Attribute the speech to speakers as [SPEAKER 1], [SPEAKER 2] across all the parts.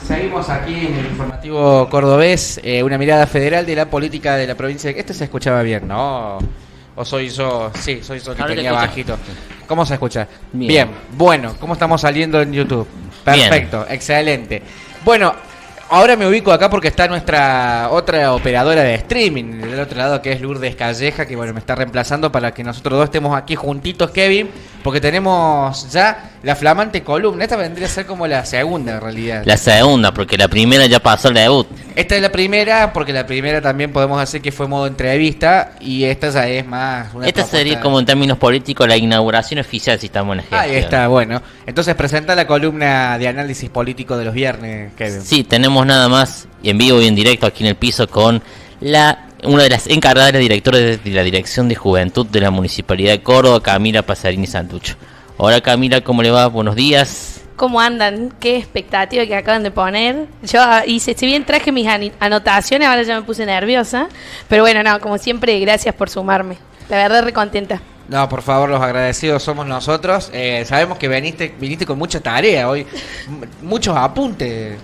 [SPEAKER 1] Seguimos aquí en el informativo cordobés, una mirada federal de la política de la provincia. Este se escuchaba bien, ¿no? ¿O soy yo? Sí, soy yo que tenía bajito. ¿Cómo se escucha? Bien. Bueno, ¿cómo estamos saliendo en YouTube? Perfecto, bien. Excelente. Bueno, ahora me ubico acá porque está nuestra otra operadora de streaming del otro lado, que es Lourdes Calleja, que bueno, me está reemplazando para que nosotros dos estemos aquí juntitos, Kevin, porque tenemos ya la flamante columna. Esta vendría a ser como la segunda en realidad. La segunda, porque la primera ya pasó el debut. Esta es la primera, porque la primera también podemos decir que fue modo entrevista, y esta ya es más una
[SPEAKER 2] esta sería como en términos políticos la inauguración oficial, si estamos en
[SPEAKER 1] Ahí está, bueno. Entonces presenta la columna de análisis político de los viernes, Kevin.
[SPEAKER 2] Sí, tenemos nada más en vivo y en directo aquí en el piso con una de las encargadas directores de la Dirección de Juventud de la Municipalidad de Córdoba, Camila Pasarini Santucho. Hola Camila, ¿cómo le va? Buenos días.
[SPEAKER 3] ¿Cómo andan? Qué expectativa que acaban de poner. Yo hice, si bien traje mis anotaciones, ahora ya me puse nerviosa. Pero bueno, no, como siempre, gracias por sumarme. La verdad, recontenta.
[SPEAKER 1] No, por favor, los agradecidos somos nosotros. Sabemos que viniste con mucha tarea hoy. Muchos apuntes.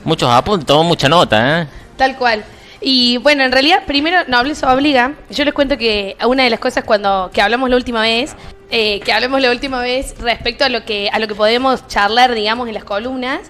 [SPEAKER 2] Tomó mucha nota, ¿eh?
[SPEAKER 3] Tal cual. Y bueno, en realidad, primero, nobleza obliga. Yo les cuento que una de las cosas que hablamos la última vez, respecto a lo que podemos charlar, digamos, en las columnas,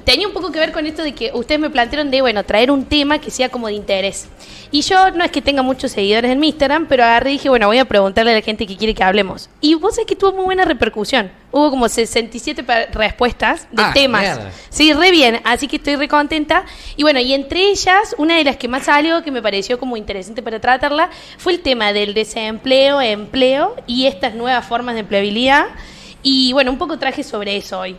[SPEAKER 3] tenía un poco que ver con esto de que ustedes me plantearon de, bueno, traer un tema que sea como de interés. Y yo no es que tenga muchos seguidores en mi Instagram, pero agarré y dije, bueno, voy a preguntarle a la gente que quiere que hablemos. Y vos sabés que tuvo muy buena repercusión. Hubo como 67 respuestas de temas. Mierda. Sí, re bien, así que estoy re contenta. Y bueno, y entre ellas, una de las que más salió, que me pareció como interesante para tratarla, fue el tema del desempleo, empleo y estas nuevas formas de empleabilidad. Y bueno, un poco traje sobre eso hoy.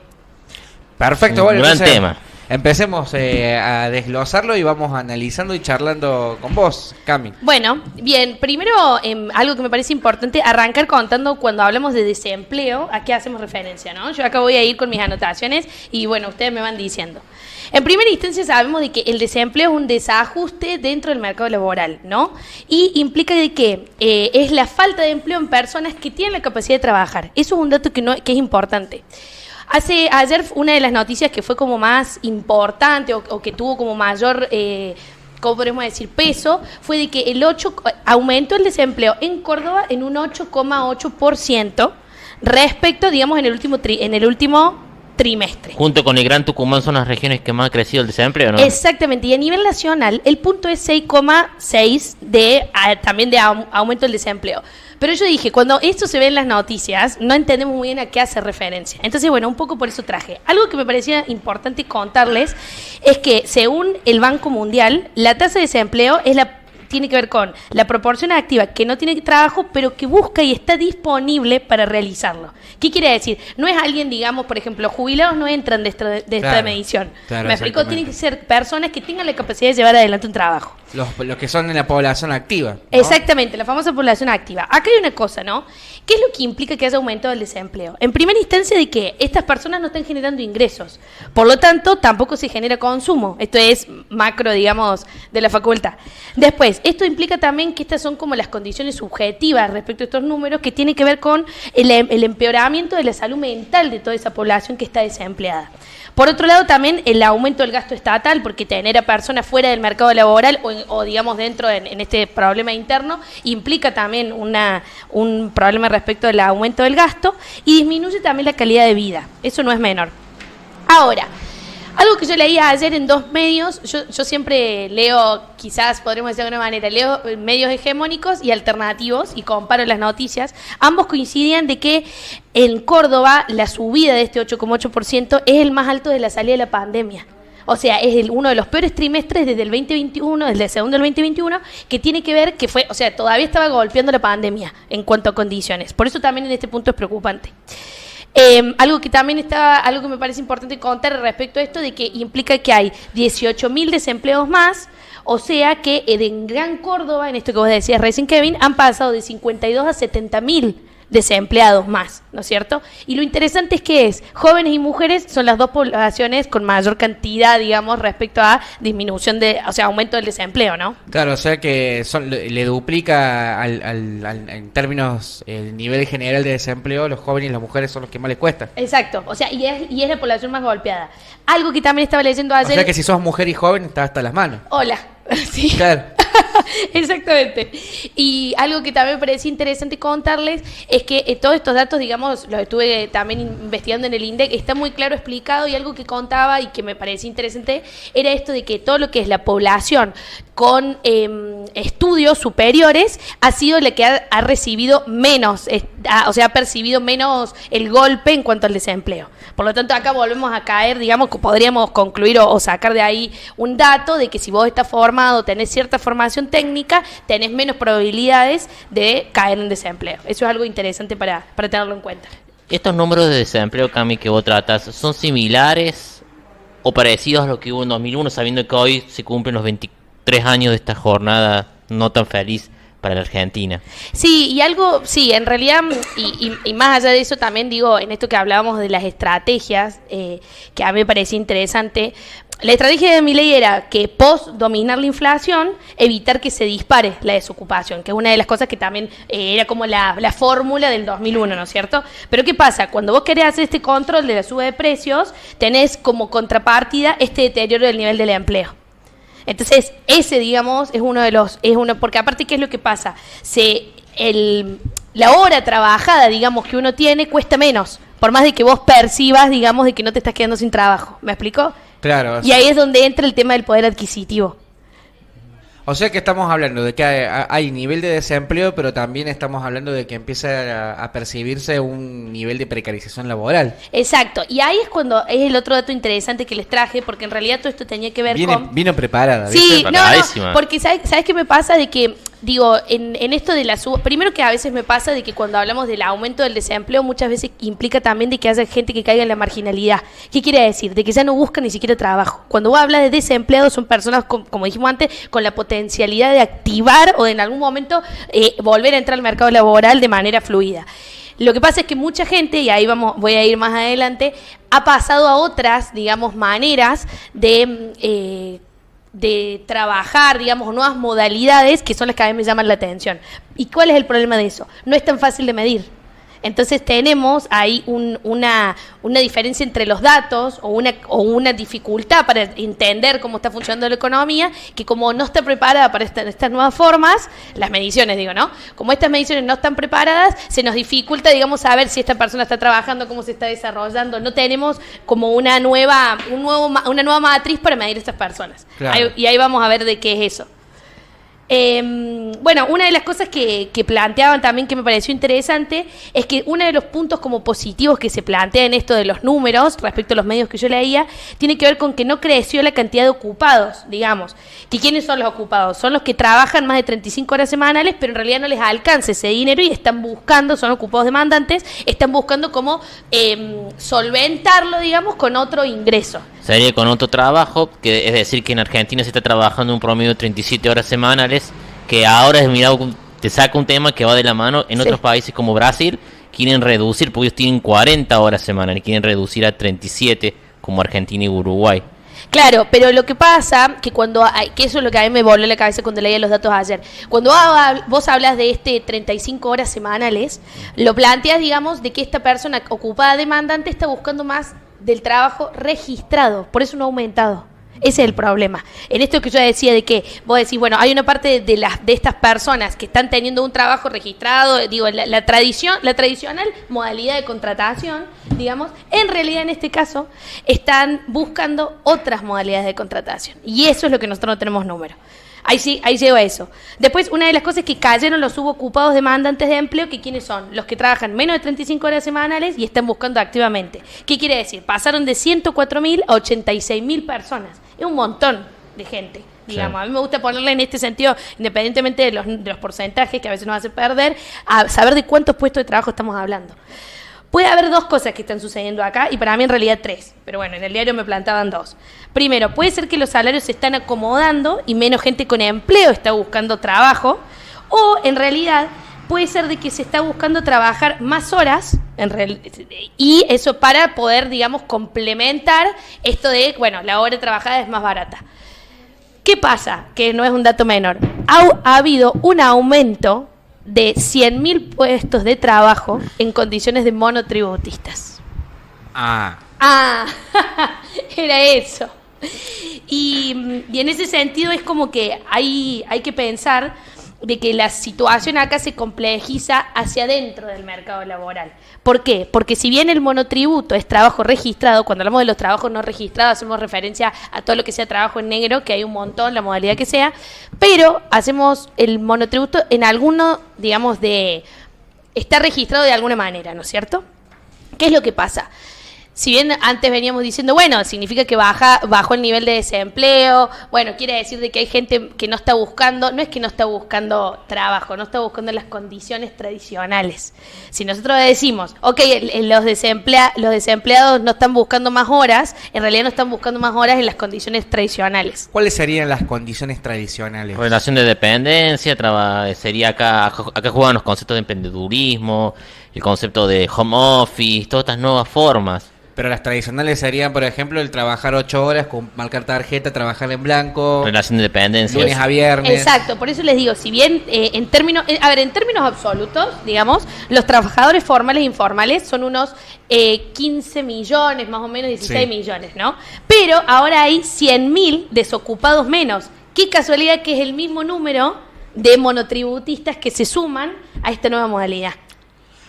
[SPEAKER 1] Perfecto, bueno,
[SPEAKER 2] gran tema.
[SPEAKER 1] Empecemos a desglosarlo y vamos analizando y charlando con vos, Cami.
[SPEAKER 3] Bueno, bien, primero algo que me parece importante, arrancar contando cuando hablamos de desempleo, a qué hacemos referencia, ¿no? Yo acá voy a ir con mis anotaciones y bueno, ustedes me van diciendo. En primera instancia sabemos de que el desempleo es un desajuste dentro del mercado laboral, ¿no? Y implica de que es la falta de empleo en personas que tienen la capacidad de trabajar. Eso es un dato que es importante. Ayer una de las noticias que fue como más importante o que tuvo como mayor, ¿cómo podemos decir?, peso, fue de que aumentó el desempleo en Córdoba en un 8,8% respecto, digamos, en el último trimestre.
[SPEAKER 2] Junto con el Gran Tucumán son las regiones que más ha crecido el desempleo, ¿no?
[SPEAKER 3] Exactamente, y a nivel nacional el punto es 6,6 también de aumento del desempleo. Pero yo dije, cuando esto se ve en las noticias, no entendemos muy bien a qué hace referencia. Entonces, bueno, un poco por eso traje. Algo que me parecía importante contarles es que, según el Banco Mundial, la tasa de desempleo tiene que ver con la proporción activa que no tiene trabajo, pero que busca y está disponible para realizarlo. ¿Qué quiere decir? No es alguien, digamos, por ejemplo, jubilados no entran de esta medición. Claro, me explico, tienen que ser personas que tengan la capacidad de llevar adelante un trabajo.
[SPEAKER 1] Los que son en la población activa, ¿no?
[SPEAKER 3] Exactamente, la famosa población activa. Acá hay una cosa, ¿no? ¿Qué es lo que implica que haya aumentado el desempleo? En primera instancia, de que estas personas no están generando ingresos. Por lo tanto, tampoco se genera consumo. Esto es macro, digamos, de la facultad. Después, esto implica también que estas son como las condiciones subjetivas respecto a estos números, que tiene que ver con el empeoramiento de la salud mental de toda esa población que está desempleada. Por otro lado, también el aumento del gasto estatal, porque tener a personas fuera del mercado laboral o digamos, dentro en este problema interno, implica también un problema respecto al aumento del gasto y disminuye también la calidad de vida. Eso no es menor. Ahora, algo que yo leía ayer en dos medios, yo siempre leo, quizás podremos decir de alguna manera, leo medios hegemónicos y alternativos y comparo las noticias. Ambos coincidían de que en Córdoba la subida de este 8,8% es el más alto de la salida de la pandemia. O sea, es uno de los peores trimestres desde el 2021, desde el segundo del 2021, que tiene que ver que fue, o sea, todavía estaba golpeando la pandemia en cuanto a condiciones. Por eso también en este punto es preocupante. Algo que me parece importante contar respecto a esto, de que implica que hay 18.000 desempleos más, o sea que en Gran Córdoba, en esto que vos decías recién, Kevin, han pasado de 52 a 70.000 desempleados más, ¿no es cierto? Y lo interesante es que jóvenes y mujeres son las dos poblaciones con mayor cantidad, digamos, respecto a disminución aumento del desempleo, ¿no?
[SPEAKER 1] Claro, o sea que le duplica en términos el nivel general de desempleo, los jóvenes y las mujeres son los que más les cuesta.
[SPEAKER 3] Exacto, o sea, y es la población más golpeada. Algo que también estaba leyendo ayer...
[SPEAKER 1] O sea que si sos mujer y joven, estás hasta las manos.
[SPEAKER 3] Hola, sí.
[SPEAKER 1] Claro.
[SPEAKER 3] Exactamente. Y algo que también me parece interesante contarles es que todos estos datos, digamos, los estuve también investigando en el INDEC, está muy claro explicado, y algo que contaba y que me parece interesante era esto de que todo lo que es la población con estudios superiores ha sido la que ha recibido menos, ha percibido menos el golpe en cuanto al desempleo. Por lo tanto, acá volvemos a caer, digamos, que podríamos concluir o sacar de ahí un dato de que si vos estás formado, tenés cierta formación técnica, tenés menos probabilidades de caer en desempleo. Eso es algo interesante para tenerlo en cuenta.
[SPEAKER 2] ¿Estos números de desempleo, Cami, que vos tratás, son similares o parecidos a lo que hubo en 2001, sabiendo que hoy se cumplen los 23 años de esta jornada no tan feliz para la Argentina?
[SPEAKER 3] Sí, en realidad, y más allá de eso también digo, en esto que hablábamos de las estrategias, que a mí me parecía interesante, la estrategia de Milei era que post dominar la inflación, evitar que se dispare la desocupación, que es una de las cosas que también era como la fórmula del 2001, ¿no es cierto? Pero ¿qué pasa? Cuando vos querés hacer este control de la suba de precios, tenés como contrapartida este deterioro del nivel del empleo. Entonces, ese, digamos, porque aparte, ¿qué es lo que pasa? La hora trabajada, digamos, que uno tiene, cuesta menos, por más de que vos percibas, digamos, de que no te estás quedando sin trabajo. ¿Me explico?
[SPEAKER 1] Claro.
[SPEAKER 3] Y ahí es donde entra el tema del poder adquisitivo.
[SPEAKER 1] O sea que estamos hablando de que hay nivel de desempleo, pero también estamos hablando de que empieza a percibirse un nivel de precarización laboral.
[SPEAKER 3] Exacto, y ahí es cuando es el otro dato interesante que les traje, porque en realidad todo esto tenía que ver
[SPEAKER 1] Vino preparada, ¿viste?
[SPEAKER 3] Sí, no, porque ¿sabes qué me pasa? De que, digo, en esto de la suba, primero que a veces me pasa de que cuando hablamos del aumento del desempleo, muchas veces implica también de que haya gente que caiga en la marginalidad. ¿Qué quiere decir? De que ya no buscan ni siquiera trabajo. Cuando vos hablas de desempleados, son personas, como dijimos antes, con la potencialidad de activar o de en algún momento volver a entrar al mercado laboral de manera fluida. Lo que pasa es que mucha gente, y ahí voy a ir más adelante, ha pasado a otras, digamos, maneras de trabajar, digamos, nuevas modalidades que son las que a mí me llaman la atención. ¿Y cuál es el problema de eso? No es tan fácil de medir. Entonces tenemos ahí una diferencia entre los datos o una dificultad para entender cómo está funcionando la economía, que como no está preparada para estas nuevas formas, las mediciones, digo, ¿no? Como estas mediciones no están preparadas, se nos dificulta, digamos, saber si esta persona está trabajando, cómo se está desarrollando. No tenemos como una nueva matriz para medir a estas personas. Claro. Y ahí vamos a ver de qué es eso. Bueno, una de las cosas que planteaban también que me pareció interesante es que uno de los puntos como positivos que se plantea en esto de los números respecto a los medios que yo leía tiene que ver con que no creció la cantidad de ocupados, digamos. ¿Que quiénes son los ocupados? Son los que trabajan más de 35 horas semanales, pero en realidad no les alcanza ese dinero y están buscando, son ocupados demandantes, están buscando cómo solventarlo, digamos, con otro ingreso.
[SPEAKER 2] Sería con otro trabajo, que es decir, que en Argentina se está trabajando un promedio de 37 horas semanales, que ahora es mirado, te saca un tema que va de la mano. En otros países como Brasil quieren reducir, porque ellos tienen 40 horas semanales, y quieren reducir a 37 como Argentina y Uruguay.
[SPEAKER 3] Claro, pero lo que pasa, que que eso es lo que a mí me voló la cabeza cuando leía los datos ayer. Cuando vos hablas de 35 horas semanales, lo planteas, digamos, de que esta persona ocupada demandante está buscando más del trabajo registrado, por eso no ha aumentado. Ese es el problema. En esto que yo decía de que vos decís, bueno, hay una parte de estas personas que están teniendo un trabajo registrado, digo, la tradicional modalidad de contratación, digamos, en realidad en este caso están buscando otras modalidades de contratación. Y eso es lo que nosotros no tenemos número. Ahí llego a eso. Después, una de las cosas es que cayeron los subocupados demandantes de empleo, que ¿quiénes son? Los que trabajan menos de 35 horas semanales y están buscando activamente. ¿Qué quiere decir? Pasaron de 104.000 a 86.000 personas. Es un montón de gente, digamos. Sí. A mí me gusta ponerle en este sentido, independientemente de los porcentajes que a veces nos hace perder, a saber de cuántos puestos de trabajo estamos hablando. Puede haber dos cosas que están sucediendo acá, y para mí en realidad tres, pero bueno, en el diario me plantaban dos. Primero, puede ser que los salarios se están acomodando y menos gente con empleo está buscando trabajo, o en realidad puede ser de que se está buscando trabajar más horas y eso para poder, digamos, complementar esto de, bueno, la hora trabajada es más barata. ¿Qué pasa? Que no es un dato menor. Ha habido un aumento de 100.000 puestos de trabajo en condiciones de monotributistas. Era eso. Y en ese sentido es como que hay que pensar de que la situación acá se complejiza hacia adentro del mercado laboral. ¿Por qué? Porque si bien el monotributo es trabajo registrado, cuando hablamos de los trabajos no registrados hacemos referencia a todo lo que sea trabajo en negro, que hay un montón, la modalidad que sea, pero hacemos el monotributo en alguno, digamos, está registrado de alguna manera, ¿no es cierto? ¿Qué es lo que pasa? Si bien antes veníamos diciendo, bueno, significa que bajó el nivel de desempleo, bueno, quiere decir de que hay gente que no está buscando, no es que no está buscando trabajo, no está buscando las condiciones tradicionales. Si nosotros decimos, ok, los desempleados no están buscando más horas, en realidad no están buscando más horas en las condiciones tradicionales.
[SPEAKER 1] ¿Cuáles serían las condiciones tradicionales?
[SPEAKER 2] Relación de dependencia, sería acá juegan los conceptos de emprendedurismo, el concepto de home office, todas estas nuevas formas.
[SPEAKER 1] Pero las tradicionales serían, por ejemplo, el trabajar 8 horas, con marcar tarjeta, trabajar en blanco.
[SPEAKER 2] Relación de dependencia.
[SPEAKER 1] Lunes a viernes.
[SPEAKER 3] Exacto, por eso les digo, si bien en términos absolutos, digamos, los trabajadores formales e informales son unos 15 millones, más o menos 16 millones, ¿no? Pero ahora hay 100.000 desocupados menos. Qué casualidad que es el mismo número de monotributistas que se suman a esta nueva modalidad.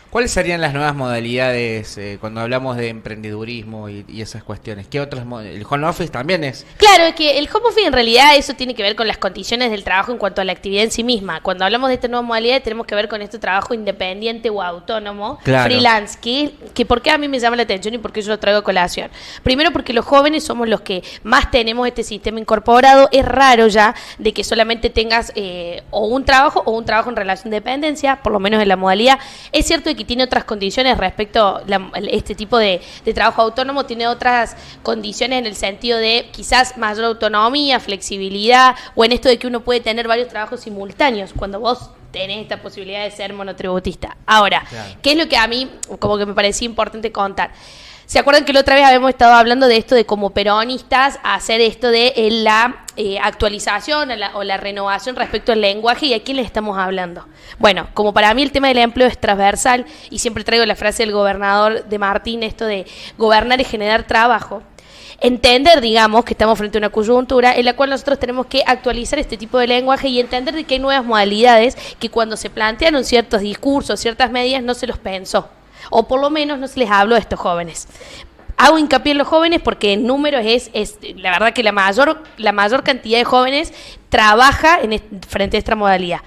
[SPEAKER 1] ¿Cuáles serían las nuevas modalidades cuando hablamos de emprendedurismo y esas cuestiones? ¿Qué otras el home office también es?
[SPEAKER 3] Claro, es que el home office en realidad eso tiene que ver con las condiciones del trabajo en cuanto a la actividad en sí misma. Cuando hablamos de esta nueva modalidad tenemos que ver con este trabajo independiente o autónomo, freelance, que por qué a mí me llama la atención y por qué yo lo traigo a colación. Primero porque los jóvenes somos los que más tenemos este sistema incorporado. Es raro ya de que solamente tengas o un trabajo en relación de dependencia, por lo menos en la modalidad. Es cierto que tiene otras condiciones respecto este tipo de trabajo autónomo, tiene otras condiciones en el sentido de quizás mayor autonomía, flexibilidad, o en esto de que uno puede tener varios trabajos simultáneos cuando vos tenés esta posibilidad de ser monotributista. Ahora, ¿qué es lo que a mí como que me parecía importante contar? ¿Se acuerdan que la otra vez habíamos estado hablando de esto de como peronistas hacer esto de la actualización o la renovación respecto al lenguaje y a quién le estamos hablando? Bueno, como para mí el tema del empleo es transversal y siempre traigo la frase del gobernador de Martín, esto de gobernar y generar trabajo. Entender, digamos, que estamos frente a una coyuntura en la cual nosotros tenemos que actualizar este tipo de lenguaje y entender de que hay nuevas modalidades que cuando se plantearon ciertos discursos, ciertas medidas, no se los pensó. O por lo menos no se les habló a estos jóvenes. Hago hincapié en los jóvenes porque en números es la verdad que la mayor cantidad de jóvenes trabaja frente a esta modalidad.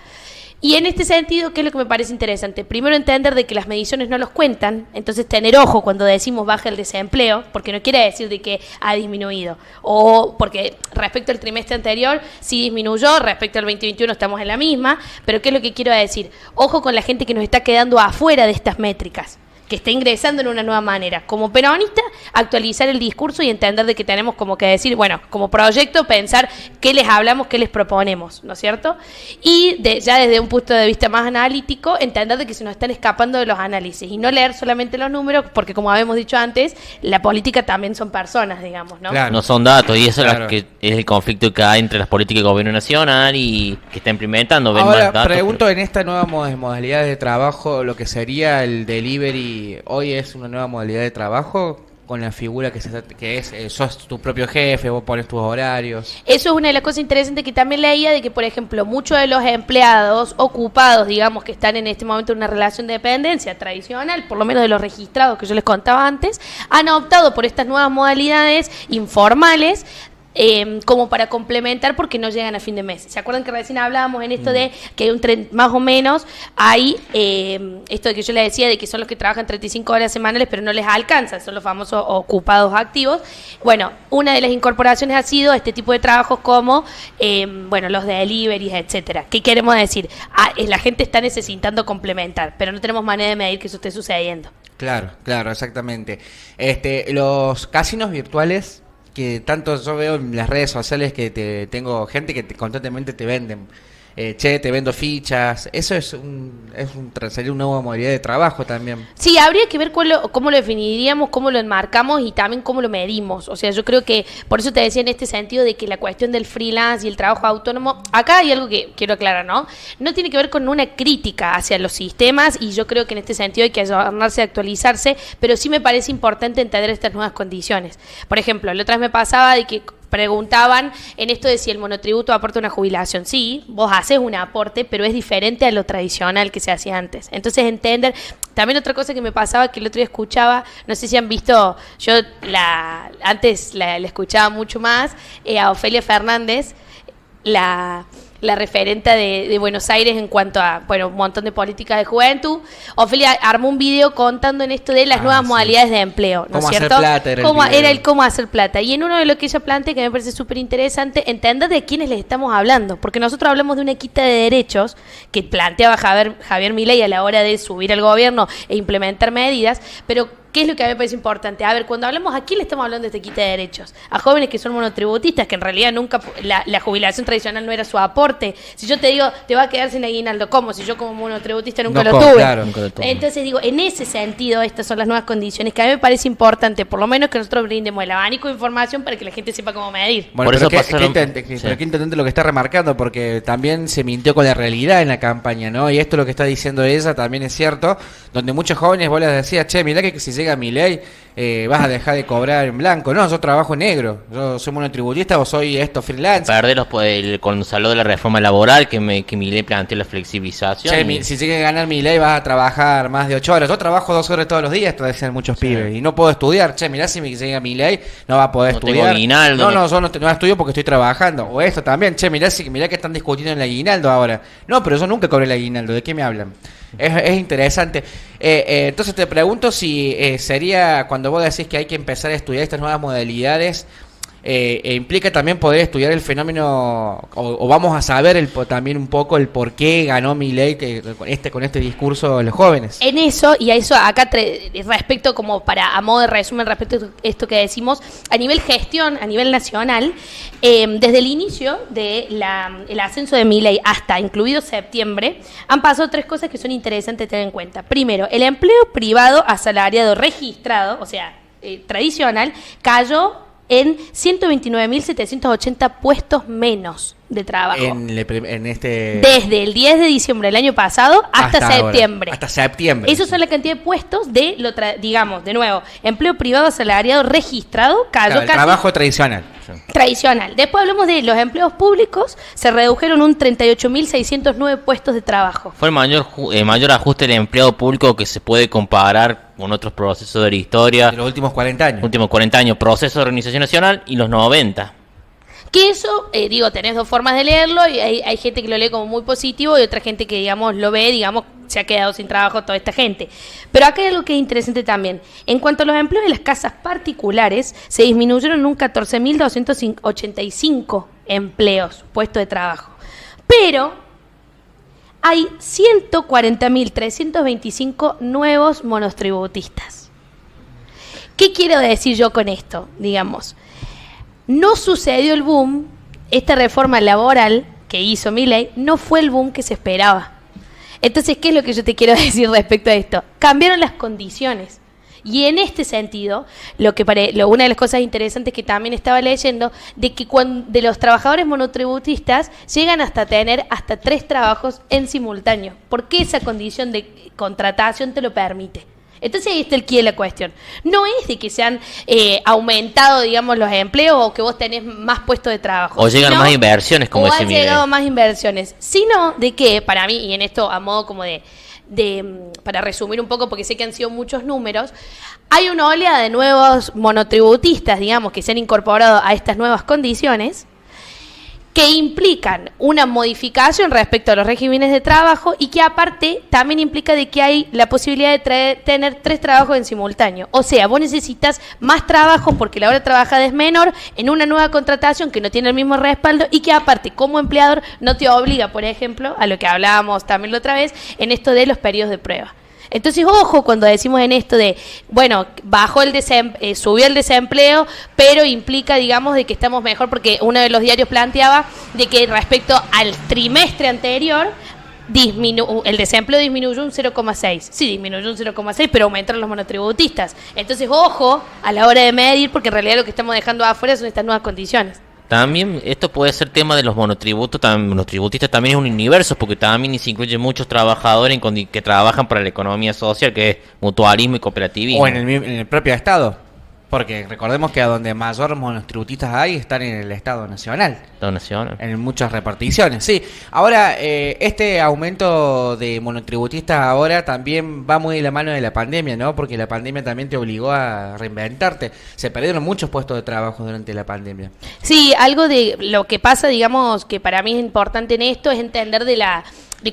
[SPEAKER 3] Y en este sentido, ¿qué es lo que me parece interesante? Primero, entender de que las mediciones no los cuentan, entonces tener ojo cuando decimos baja el desempleo, porque no quiere decir de que ha disminuido, o porque respecto al trimestre anterior sí disminuyó, respecto al 2021 estamos en la misma, pero ¿qué es lo que quiero decir? Ojo con la gente que nos está quedando afuera de estas métricas, que está ingresando en una nueva manera. Como peronista, actualizar el discurso y entender de que tenemos como que decir, bueno, como proyecto, pensar qué les hablamos, qué les proponemos, ¿no es cierto? Y ya desde un punto de vista más analítico, entender de que se nos están escapando de los análisis y no leer solamente los números, porque como habíamos dicho antes, la política también son personas, digamos, ¿no?
[SPEAKER 2] Claro. No son datos, y eso es el conflicto que hay entre las políticas del gobierno nacional y que está implementando.
[SPEAKER 1] Ahora, pregunto, en esta nueva modalidad de trabajo, lo que sería el delivery, hoy es una nueva modalidad de trabajo con la figura que es sos tu propio jefe, vos pones tus horarios.
[SPEAKER 3] Eso es una de las cosas interesantes que también leía, de que por ejemplo muchos de los empleados ocupados, digamos, que están en este momento en una relación de dependencia tradicional, por lo menos de los registrados que yo les contaba antes, han optado por estas nuevas modalidades informales como para complementar porque no llegan a fin de mes. ¿Se acuerdan que recién hablábamos en esto de que hay un tren, más o menos hay esto de que yo les decía de que son los que trabajan 35 horas semanales pero no les alcanza, son los famosos ocupados activos? Bueno, una de las incorporaciones ha sido este tipo de trabajos como los deliveries, etcétera. ¿Qué queremos decir? La gente está necesitando complementar, pero no tenemos manera de medir que eso esté sucediendo.
[SPEAKER 1] Claro, exactamente. Los casinos virtuales, que tanto yo veo en las redes sociales que tengo gente que constantemente te venden che, te vendo fichas. Eso sería una nueva modalidad de trabajo también.
[SPEAKER 3] Sí, habría que ver cómo lo definiríamos, cómo lo enmarcamos y también cómo lo medimos. O sea, yo creo que, por eso te decía en este sentido de que la cuestión del freelance y el trabajo autónomo, acá hay algo que quiero aclarar, ¿no? No tiene que ver con una crítica hacia los sistemas, y yo creo que en este sentido hay que adornarse, actualizarse, pero sí me parece importante entender estas nuevas condiciones. Por ejemplo, la otra vez me pasaba de que preguntaban en esto de si el monotributo aporta una jubilación. Sí, vos haces un aporte, pero es diferente a lo tradicional que se hacía antes. Entonces, entender. También otra cosa que me pasaba, que el otro día escuchaba, no sé si han visto, yo antes la escuchaba mucho más, a Ofelia Fernández, la referenta de Buenos Aires en cuanto a, bueno, un montón de políticas de juventud. Ofelia armó un video contando en esto de las nuevas modalidades de empleo, ¿no es cierto?
[SPEAKER 1] Cómo hacer plata
[SPEAKER 3] era el cómo hacer plata. Y en uno de lo que ella plantea, que me parece súper interesante, entender de quiénes les estamos hablando, porque nosotros hablamos de una quita de derechos que planteaba Javier Milei a la hora de subir al gobierno e implementar medidas, pero ¿qué es lo que a mí me parece importante? A ver, cuando hablamos, ¿a quién le estamos hablando de este quita de derechos? A jóvenes que son monotributistas, que en realidad nunca, la jubilación tradicional no era su aporte. Si yo te digo, te va a quedar sin aguinaldo, ¿cómo? Si yo como monotributista nunca lo tuve.
[SPEAKER 1] Claro, nunca lo tuve.
[SPEAKER 3] Entonces digo, en ese sentido, estas son las nuevas condiciones que a mí me parece importante, por lo menos que nosotros brindemos el abanico de información para que la gente sepa cómo medir.
[SPEAKER 1] Bueno,
[SPEAKER 2] por
[SPEAKER 1] pero
[SPEAKER 2] eso pasaron...
[SPEAKER 1] pero qué intendente lo que está remarcando, porque también se mintió con la realidad en la campaña, ¿no? Y esto lo que está diciendo ella también es cierto, donde muchos jóvenes vos les decías, che, mirá que si llega Milei vas a dejar de cobrar en blanco. No, yo trabajo negro, yo soy monotributista o soy freelance.
[SPEAKER 2] Cuando se habló de la reforma laboral, que Milei planteó la flexibilización.
[SPEAKER 1] Che, si llega a ganar Milei vas a trabajar más de 8 horas. Yo trabajo 2 horas todos los días, te decían muchos pibes, y no puedo estudiar. Che, mirá, si me llega Milei no va a poder estudiar.
[SPEAKER 2] Tengo aguinaldo.
[SPEAKER 1] Yo no estudio porque estoy trabajando. O esto también, che, mirá que están discutiendo en el aguinaldo ahora. No, pero yo nunca cobré el aguinaldo, ¿de qué me hablan? Es interesante. Entonces te pregunto si sería, cuando vos decís que hay que empezar a estudiar estas nuevas modalidades, implica también poder estudiar el fenómeno, o vamos a saber también un poco el por qué ganó Milei con este discurso de los jóvenes.
[SPEAKER 3] En eso, y a eso acá respecto, como a modo de resumen respecto a esto que decimos, a nivel gestión, a nivel nacional, desde el inicio del ascenso de Milei hasta incluido septiembre, han pasado 3 cosas que son interesantes tener en cuenta. Primero, el empleo privado asalariado registrado, o sea, tradicional, cayó en 129.780 puestos menos de trabajo. Desde el 10 de diciembre del año pasado hasta septiembre.
[SPEAKER 1] Hasta septiembre.
[SPEAKER 3] Esos son la cantidad de puestos de digamos, de nuevo, empleo privado asalariado registrado cayó
[SPEAKER 1] casi. Trabajo tradicional.
[SPEAKER 3] Tradicional. Después hablamos de los empleos públicos, se redujeron un 38.609 puestos de trabajo.
[SPEAKER 2] Fue el mayor ajuste del empleo público que se puede comparar con otros procesos de la historia.
[SPEAKER 1] De los últimos 40 años.
[SPEAKER 2] Últimos 40 años, proceso de organización nacional y los 90.
[SPEAKER 3] Que eso, tenés 2 formas de leerlo, y hay gente que lo lee como muy positivo y otra gente que, digamos, lo ve, digamos, se ha quedado sin trabajo toda esta gente. Pero acá hay algo que es interesante también. En cuanto a los empleos de las casas particulares, se disminuyeron un 14.285 empleos, puestos de trabajo. Pero hay 140.325 nuevos monotributistas. ¿Qué quiero decir yo con esto? Digamos, no sucedió el boom, esta reforma laboral que hizo Milei no fue el boom que se esperaba. Entonces, ¿qué es lo que yo te quiero decir respecto a esto? Cambiaron las condiciones. Y en este sentido, una de las cosas interesantes que también estaba leyendo, de que de los trabajadores monotributistas llegan hasta tener hasta 3 trabajos en simultáneo, porque esa condición de contratación te lo permite. Entonces ahí está el quid de la cuestión. No es de que se han aumentado, digamos, los empleos o que vos tenés más puestos de trabajo.
[SPEAKER 2] O llegan más inversiones, como decía Milei.
[SPEAKER 3] O han llegado más inversiones. Sino de que, para mí, y en esto a modo como para resumir un poco, porque sé que han sido muchos números, hay una oleada de nuevos monotributistas, digamos, que se han incorporado a estas nuevas condiciones, que implican una modificación respecto a los regímenes de trabajo y que aparte también implica de que hay la posibilidad de tener 3 trabajos en simultáneo. O sea, vos necesitas más trabajo porque la hora trabajada es menor en una nueva contratación que no tiene el mismo respaldo y que aparte como empleador no te obliga, por ejemplo, a lo que hablábamos también la otra vez, en esto de los periodos de prueba. Entonces, ojo cuando decimos en esto de, bueno, subió el desempleo, pero implica, digamos, de que estamos mejor, porque uno de los diarios planteaba de que respecto al trimestre anterior, el desempleo disminuyó un 0,6. Sí, disminuyó un 0,6, pero aumentaron los monotributistas. Entonces, ojo a la hora de medir, porque en realidad lo que estamos dejando afuera son estas nuevas condiciones.
[SPEAKER 2] También esto puede ser tema de los monotributos, monotributistas también es un universo, porque también se incluyen muchos trabajadores que trabajan para la economía social, que es mutualismo y cooperativismo.
[SPEAKER 1] O en el propio Estado. Porque recordemos que a donde mayor monotributistas hay están en el Estado Nacional.
[SPEAKER 2] Estado Nacional.
[SPEAKER 1] En muchas reparticiones, sí. Ahora, este aumento de monotributistas ahora también va muy de la mano de la pandemia, ¿no? Porque la pandemia también te obligó a reinventarte. Se perdieron muchos puestos de trabajo durante la pandemia.
[SPEAKER 3] Sí, algo de lo que pasa, digamos, que para mí es importante en esto es entender de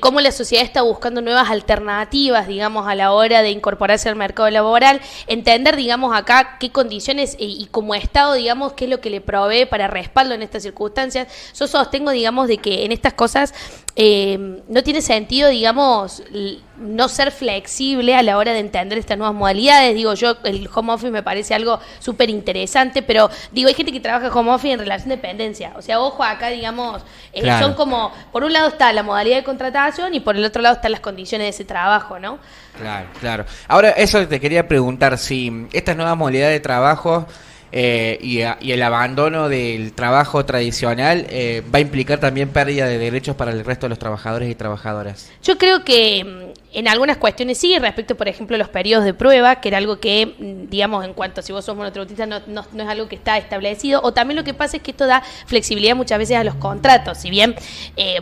[SPEAKER 3] cómo la sociedad está buscando nuevas alternativas, digamos, a la hora de incorporarse al mercado laboral, entender, digamos, acá qué condiciones y como Estado, digamos, qué es lo que le provee para respaldo en estas circunstancias. Yo sostengo, digamos, de que en estas cosas no tiene sentido, digamos, no ser flexible a la hora de entender estas nuevas modalidades. Digo, yo el home office me parece algo súper interesante, pero digo, hay gente que trabaja home office en relación de dependencia. O sea, ojo acá, digamos,
[SPEAKER 1] claro.
[SPEAKER 3] Son como, por un lado está la modalidad de contratación y por el otro lado están las condiciones de ese trabajo, ¿no?
[SPEAKER 1] Claro, claro. Ahora, eso te quería preguntar, si estas nuevas modalidades de trabajo y el abandono del trabajo tradicional va a implicar también pérdida de derechos para el resto de los trabajadores y trabajadoras.
[SPEAKER 3] Yo creo que en algunas cuestiones sí, respecto, por ejemplo, a los periodos de prueba, que era algo que, digamos, en cuanto a si vos sos monotributista, no es algo que está establecido, o también lo que pasa es que esto da flexibilidad muchas veces a los contratos. Si bien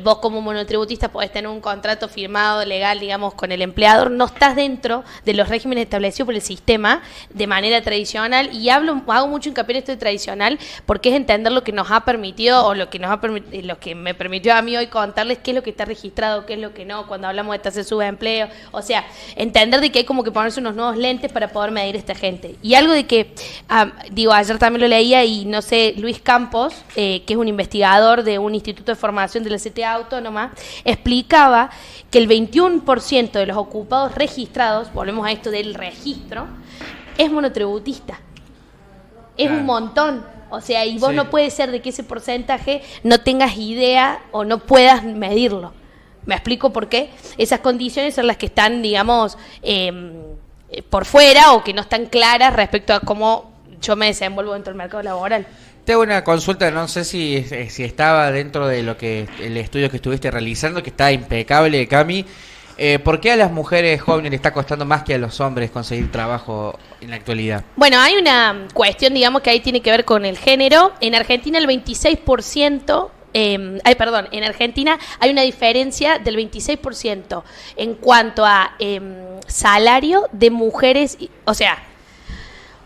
[SPEAKER 3] vos como monotributista podés tener un contrato firmado legal, digamos, con el empleador, no estás dentro de los regímenes establecidos por el sistema de manera tradicional, y hago mucho hincapié en esto de tradicional, porque es entender lo que nos ha permitido, o lo que me permitió a mí hoy contarles qué es lo que está registrado, qué es lo que no, cuando hablamos de tasa de subempleo. O sea, entender de que hay como que ponerse unos nuevos lentes para poder medir a esta gente. Y algo de que, ayer también lo leía y no sé, Luis Campos, que es un investigador de un instituto de formación de la CTA Autónoma, explicaba que el 21% de los ocupados registrados, volvemos a esto del registro, es monotributista. Es un montón. O sea, y vos no puede ser de que ese porcentaje no tengas idea o no puedas medirlo. ¿Me explico por qué? Esas condiciones son las que están, digamos, por fuera, o que no están claras respecto a cómo yo me desenvuelvo dentro del mercado laboral.
[SPEAKER 1] Tengo una consulta, no sé si estaba dentro de lo que el estudio que estuviste realizando, que está impecable, Cami. ¿Por qué a las mujeres jóvenes les está costando más que a los hombres conseguir trabajo en la actualidad?
[SPEAKER 3] Bueno, hay una cuestión, digamos, que ahí tiene que ver con el género. En Argentina el 26%... en Argentina hay una diferencia del 26% en cuanto a salario de mujeres, o sea,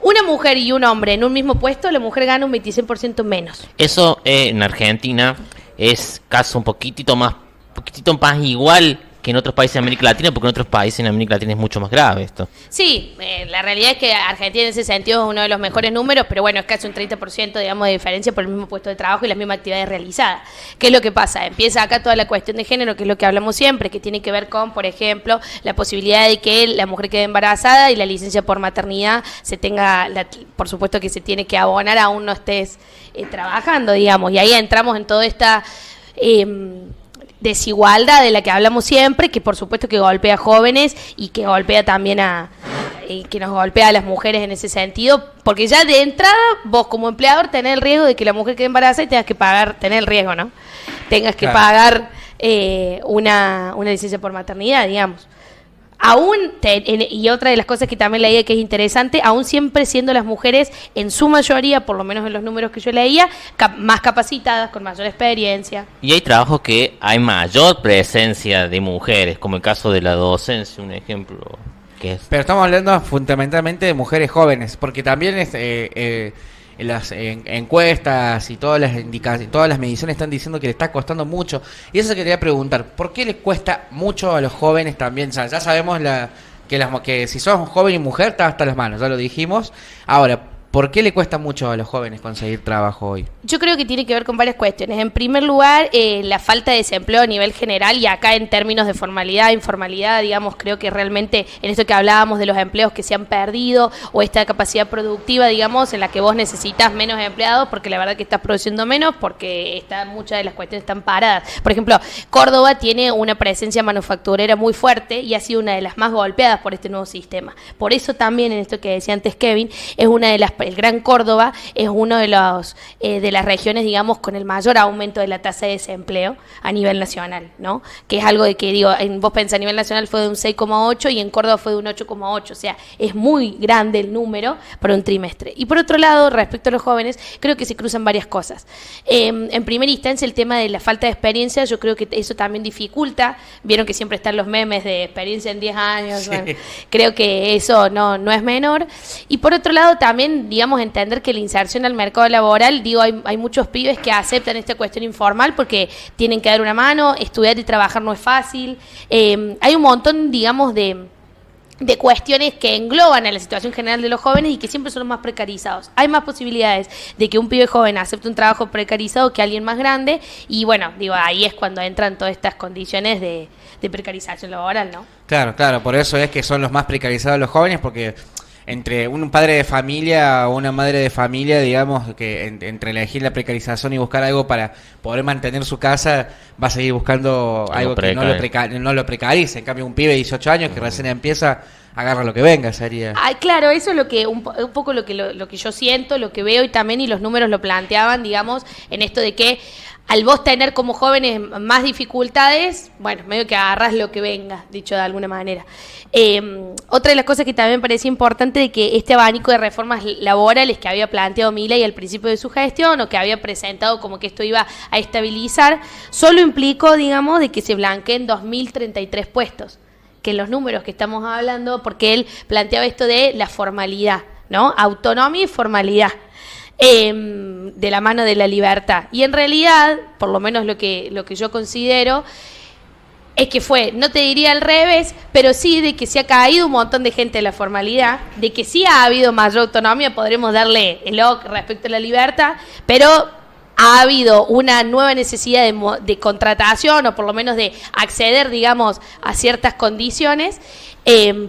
[SPEAKER 3] una mujer y un hombre en un mismo puesto, la mujer gana un 26% menos.
[SPEAKER 2] Eso en Argentina es caso un poquitito más igual que en otros países de América Latina, porque en otros países en América Latina es mucho más grave esto.
[SPEAKER 3] Sí, la realidad es que Argentina en ese sentido es uno de los mejores números, pero bueno, es casi un 30%, digamos, de diferencia por el mismo puesto de trabajo y las mismas actividades realizadas. ¿Qué es lo que pasa? Empieza acá toda la cuestión de género, que es lo que hablamos siempre, que tiene que ver con, por ejemplo, la posibilidad de que la mujer quede embarazada y la licencia por maternidad se tenga, por supuesto que se tiene que abonar, aún no estés trabajando, digamos, y ahí entramos en toda esta... desigualdad de la que hablamos siempre, que por supuesto que golpea a jóvenes y que golpea también que nos golpea a las mujeres en ese sentido, porque ya de entrada vos como empleador tenés el riesgo de que la mujer quede embarazada y tengas que pagar, tenés el riesgo, ¿no? Tengas que pagar una licencia por maternidad, digamos. Y otra de las cosas que también leía que es interesante, aún siempre siendo las mujeres en su mayoría, por lo menos en los números que yo leía, más capacitadas, con mayor experiencia.
[SPEAKER 2] Y hay trabajos que hay mayor presencia de mujeres, como el caso de la docencia, un ejemplo.
[SPEAKER 1] Pero estamos hablando fundamentalmente de mujeres jóvenes, porque también las encuestas y todas las mediciones están diciendo que le está costando mucho. Y eso quería preguntar, ¿por qué le cuesta mucho a los jóvenes también? O sea, ya sabemos que si sos joven y mujer está hasta las manos, ya lo dijimos. Ahora, ¿Por qué le cuesta mucho a los jóvenes conseguir trabajo hoy?
[SPEAKER 3] Yo creo que tiene que ver con varias cuestiones. En primer lugar, la falta de desempleo a nivel general, y acá en términos de formalidad, informalidad, digamos, creo que realmente en esto que hablábamos de los empleos que se han perdido, o esta capacidad productiva, digamos, en la que vos necesitas menos empleados porque la verdad que estás produciendo menos, porque muchas de las cuestiones están paradas. Por ejemplo, Córdoba tiene una presencia manufacturera muy fuerte y ha sido una de las más golpeadas por este nuevo sistema. Por eso también, en esto que decía antes Kevin, es una de las, el Gran Córdoba es uno de los de las regiones, digamos, con el mayor aumento de la tasa de desempleo a nivel nacional, ¿no? Que es algo de que, digo, vos pensás, a nivel nacional fue de un 6,8 y en Córdoba fue de un 8,8, o sea, es muy grande el número para un trimestre. Y por otro lado, respecto a los jóvenes, creo que se cruzan varias cosas. En primera instancia, el tema de la falta de experiencia, yo creo que eso también dificulta. Vieron que siempre están los memes de experiencia en 10 años, sí. Bueno, creo que eso no es menor. Y por otro lado, también, digamos, entender que la inserción al mercado laboral, digo, hay muchos pibes que aceptan esta cuestión informal porque tienen que dar una mano, estudiar y trabajar no es fácil. Hay un montón, digamos, de cuestiones que engloban a la situación general de los jóvenes y que siempre son los más precarizados. Hay más posibilidades de que un pibe joven acepte un trabajo precarizado que alguien más grande, y bueno, digo, ahí es cuando entran todas estas condiciones de precarización laboral, ¿no?
[SPEAKER 1] Claro, por eso es que son los más precarizados los jóvenes, porque entre un padre de familia o una madre de familia, digamos, que entre elegir la precarización y buscar algo para poder mantener su casa, va a seguir buscando algo que no lo precarice. En cambio, un pibe de 18 años que recién empieza, agarra lo que venga, sería.
[SPEAKER 3] Ay, claro, eso es lo que un poco lo que yo siento, lo que veo, y también, y los números lo planteaban, digamos, en esto de que al vos tener como jóvenes más dificultades, bueno, medio que agarrás lo que venga, dicho de alguna manera. Otra de las cosas que también parecía importante de que este abanico de reformas laborales que había planteado Milei al principio de su gestión, o que había presentado como que esto iba a estabilizar, solo implicó, digamos, de que se blanqueen 2.033 puestos, que en los números que estamos hablando, porque él planteaba esto de la formalidad, ¿no? Autonomía y formalidad. De la mano de la libertad. Y en realidad, por lo menos lo que yo considero, es que fue, no te diría al revés, pero sí de que se ha caído un montón de gente de la formalidad, de que sí ha habido mayor autonomía, podremos darle el ok respecto a la libertad, pero ha habido una nueva necesidad de contratación, o por lo menos de acceder, digamos, a ciertas condiciones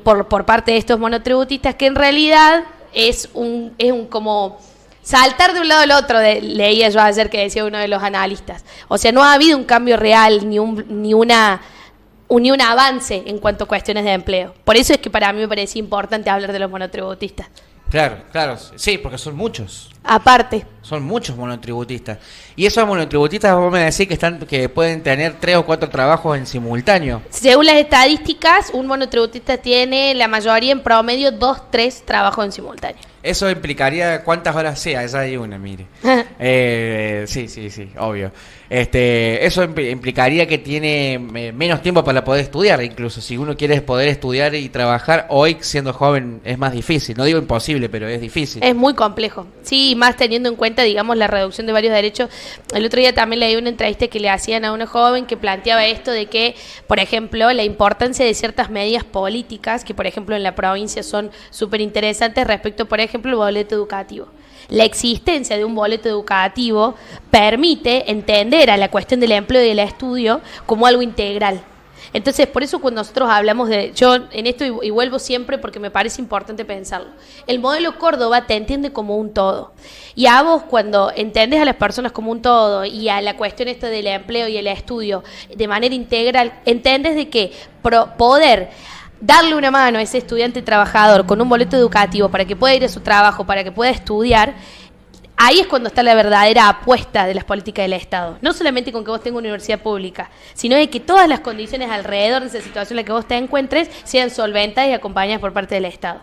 [SPEAKER 3] por parte de estos monotributistas, que en realidad es un como saltar de un lado al otro, leía yo ayer que decía uno de los analistas. O sea, no ha habido un cambio real ni un avance en cuanto a cuestiones de empleo. Por eso es que para mí me parecía importante hablar de los monotributistas.
[SPEAKER 1] Claro, sí, porque son muchos.
[SPEAKER 3] Aparte.
[SPEAKER 1] Son muchos monotributistas. Y esos monotributistas, vos me decís que pueden tener 3 o 4 trabajos en simultáneo.
[SPEAKER 3] Según las estadísticas, un monotributista tiene la mayoría en promedio 2-3 trabajos en simultáneo.
[SPEAKER 1] Eso implicaría cuántas horas sea, esa hay una, mire. Sí, obvio. Eso implicaría que tiene menos tiempo para poder estudiar, incluso si uno quiere poder estudiar y trabajar hoy siendo joven es más difícil. No digo imposible, pero es difícil.
[SPEAKER 3] Es muy complejo. Sí, más teniendo en cuenta, digamos, la reducción de varios derechos. El otro día también leí una entrevista que le hacían a una joven que planteaba esto de que, por ejemplo, la importancia de ciertas medidas políticas que, por ejemplo, en la provincia son súper interesantes respecto, por ejemplo, el boleto educativo. La existencia de un boleto educativo permite entender a la cuestión del empleo y del estudio como algo integral. Entonces, por eso cuando nosotros hablamos yo en esto y vuelvo siempre porque me parece importante pensarlo, el modelo Córdoba te entiende como un todo. Y a vos, cuando entendés a las personas como un todo y a la cuestión esta del empleo y el estudio de manera integral, entendés de que poder darle una mano a ese estudiante trabajador con un boleto educativo para que pueda ir a su trabajo, para que pueda estudiar, ahí es cuando está la verdadera apuesta de las políticas del Estado. No solamente con que vos tengas una universidad pública, sino de que todas las condiciones alrededor de esa situación en la que vos te encuentres sean solventadas y acompañadas por parte del Estado.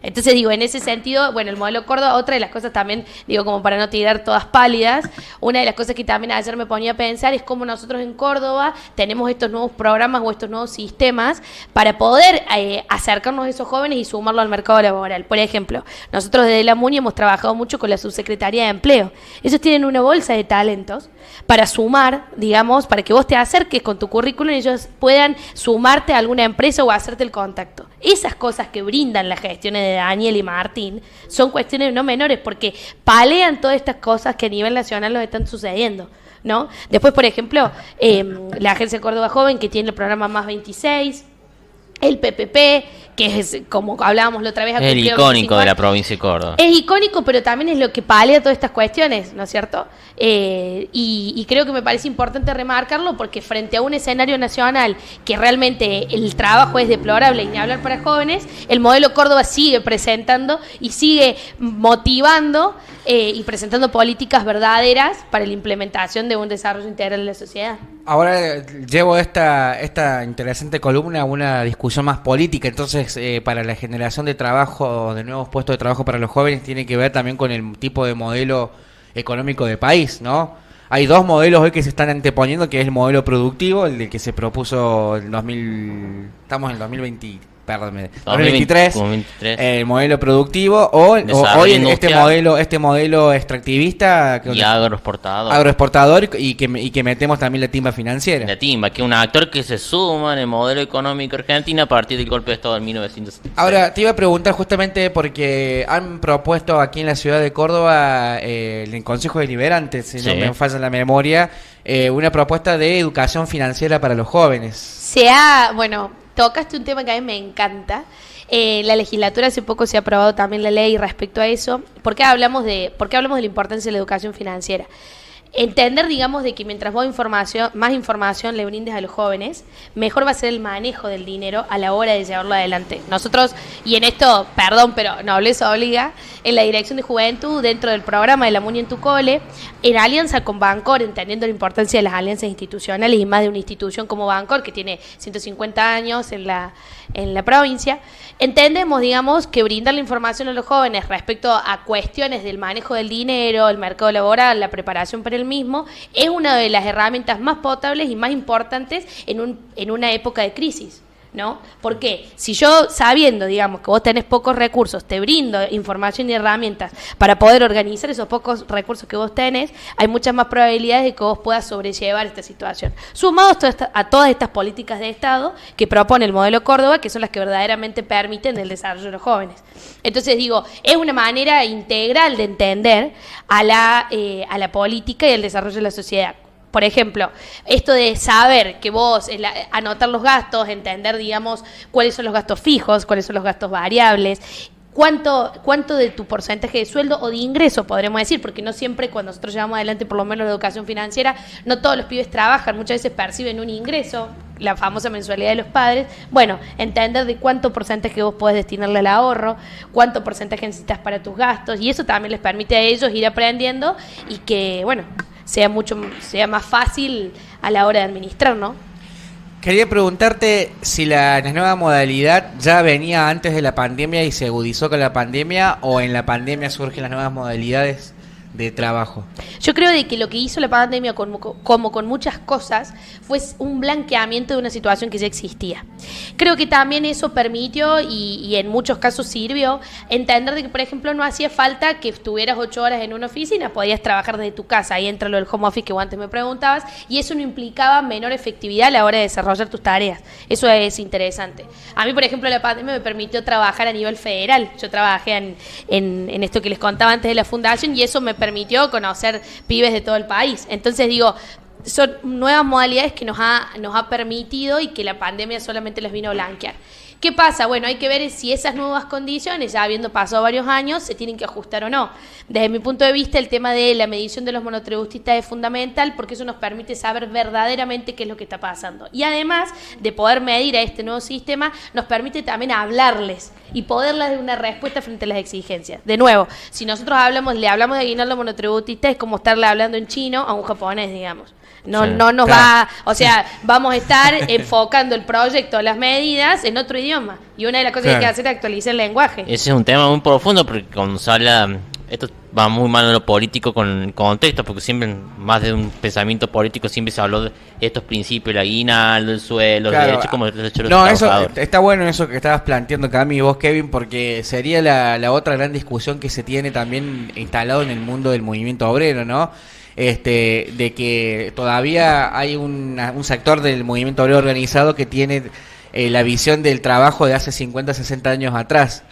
[SPEAKER 3] Entonces, digo, en ese sentido, bueno, el modelo Córdoba, otra de las cosas también, digo, como para no tirar todas pálidas, una de las cosas que también ayer me ponía a pensar es cómo nosotros en Córdoba tenemos estos nuevos programas o estos nuevos sistemas para poder acercarnos a esos jóvenes y sumarlo al mercado laboral. Por ejemplo, nosotros desde la MUNI hemos trabajado mucho con la Subsecretaría de Empleo. Ellos tienen una bolsa de talentos para sumar, digamos, para que vos te acerques con tu currículum y ellos puedan sumarte a alguna empresa o hacerte el contacto. Esas cosas que brindan las gestiones de Daniel y Martín, son cuestiones no menores, porque palean todas estas cosas que a nivel nacional nos están sucediendo, ¿no? Después, por ejemplo, la Agencia Córdoba Joven, que tiene el programa Más 26, el PPP, que es, como hablábamos la otra vez,
[SPEAKER 2] el icónico de la provincia de Córdoba.
[SPEAKER 3] Es icónico, pero también es lo que palea todas estas cuestiones, ¿no es cierto? Y creo que me parece importante remarcarlo, porque frente a un escenario nacional que realmente el trabajo es deplorable y ni hablar para jóvenes, el modelo Córdoba sigue presentando y sigue motivando y presentando políticas verdaderas para la implementación de un desarrollo integral de la sociedad.
[SPEAKER 1] Ahora llevo esta interesante columna a una discusión más política. Entonces, para la generación de trabajo, de nuevos puestos de trabajo para los jóvenes, tiene que ver también con el tipo de modelo económico de país, ¿no? Hay dos modelos hoy que se están anteponiendo, que es el modelo productivo, el del que se propuso en 2000, estamos en el 2023, el modelo productivo o hoy este modelo extractivista
[SPEAKER 2] y agroexportador
[SPEAKER 1] y que metemos también la timba financiera.
[SPEAKER 2] La timba, que es un actor que se suma en el modelo económico argentino a partir del golpe de Estado en 1976.
[SPEAKER 1] Ahora, te iba a preguntar justamente porque han propuesto aquí en la ciudad de Córdoba, en el Consejo Deliberante, si no me falla la memoria, una propuesta de educación financiera para los jóvenes.
[SPEAKER 3] Tocaste un tema que a mí me encanta. La legislatura hace poco se ha aprobado también la ley respecto a eso. ¿Por qué hablamos de la importancia de la educación financiera? Entender, digamos, de que mientras más información le brindes a los jóvenes, mejor va a ser el manejo del dinero a la hora de llevarlo adelante. Nosotros, y en esto, perdón, pero nobleza obliga, en la Dirección de Juventud, dentro del programa de la MUNI en tu cole, en alianza con Bancor, entendiendo la importancia de las alianzas institucionales y más de una institución como Bancor, que tiene 150 años en la provincia, entendemos, digamos, que brindar la información a los jóvenes respecto a cuestiones del manejo del dinero, el mercado laboral, la preparación para el mismo, es una de las herramientas más potables y más importantes en una época de crisis, ¿no? Porque si yo, sabiendo, digamos, que vos tenés pocos recursos, te brindo información y herramientas para poder organizar esos pocos recursos que vos tenés, hay muchas más probabilidades de que vos puedas sobrellevar esta situación. Sumados a todas estas políticas de Estado que propone el modelo Córdoba, que son las que verdaderamente permiten el desarrollo de los jóvenes. Entonces digo, es una manera integral de entender a la política y el desarrollo de la sociedad. Por ejemplo, esto de saber que vos, anotar los gastos, entender, digamos, cuáles son los gastos fijos, cuáles son los gastos variables, cuánto de tu porcentaje de sueldo o de ingreso, podremos decir, porque no siempre cuando nosotros llevamos adelante por lo menos la educación financiera, no todos los pibes trabajan, muchas veces perciben un ingreso, la famosa mensualidad de los padres. Bueno, entender de cuánto porcentaje vos podés destinarle al ahorro, cuánto porcentaje necesitas para tus gastos, y eso también les permite a ellos ir aprendiendo y que, bueno, sea más fácil a la hora de administrar, ¿no?
[SPEAKER 1] Quería preguntarte si la nueva modalidad ya venía antes de la pandemia y se agudizó con la pandemia, o en la pandemia surgen las nuevas modalidades de trabajo.
[SPEAKER 3] Yo creo de que lo que hizo la pandemia, como con muchas cosas, fue un blanqueamiento de una situación que ya existía. Creo que también eso permitió y en muchos casos sirvió entender de que, por ejemplo, no hacía falta que estuvieras 8 horas en una oficina, podías trabajar desde tu casa. Ahí entra lo del home office que vos antes me preguntabas, y eso no implicaba menor efectividad a la hora de desarrollar tus tareas. Eso es interesante. A mí, por ejemplo, la pandemia me permitió trabajar a nivel federal. Yo trabajé en esto que les contaba antes de la fundación, y eso me permitió conocer pibes de todo el país. Entonces digo, son nuevas modalidades que nos ha permitido y que la pandemia solamente les vino a blanquear. ¿Qué pasa? Bueno, hay que ver si esas nuevas condiciones, ya habiendo pasado varios años, se tienen que ajustar o no. Desde mi punto de vista, el tema de la medición de los monotributistas es fundamental, porque eso nos permite saber verdaderamente qué es lo que está pasando. Y además de poder medir a este nuevo sistema, nos permite también hablarles y poderles dar una respuesta frente a las exigencias. De nuevo, si nosotros le hablamos de aguinaldo monotributista, es como estarle hablando en chino a un japonés, digamos. No nos va, o sea, vamos a estar enfocando el proyecto, las medidas en otro idioma. Y una de las cosas que hay que hacer es actualizar el lenguaje.
[SPEAKER 2] Ese es un tema muy profundo, porque cuando se habla, esto va muy mal en lo político con el contexto, porque siempre, más de un pensamiento político, siempre se habló de estos principios, el aguinaldo, el suelo, los derechos como los derechos de los trabajadores.
[SPEAKER 1] Eso está bueno, eso que estabas planteando, Cami, y vos, Kevin, porque sería la otra gran discusión que se tiene también instalado en el mundo del movimiento obrero, ¿no? De que todavía hay un sector del movimiento obrero organizado que tiene la visión del trabajo de hace 50, 60 años atrás.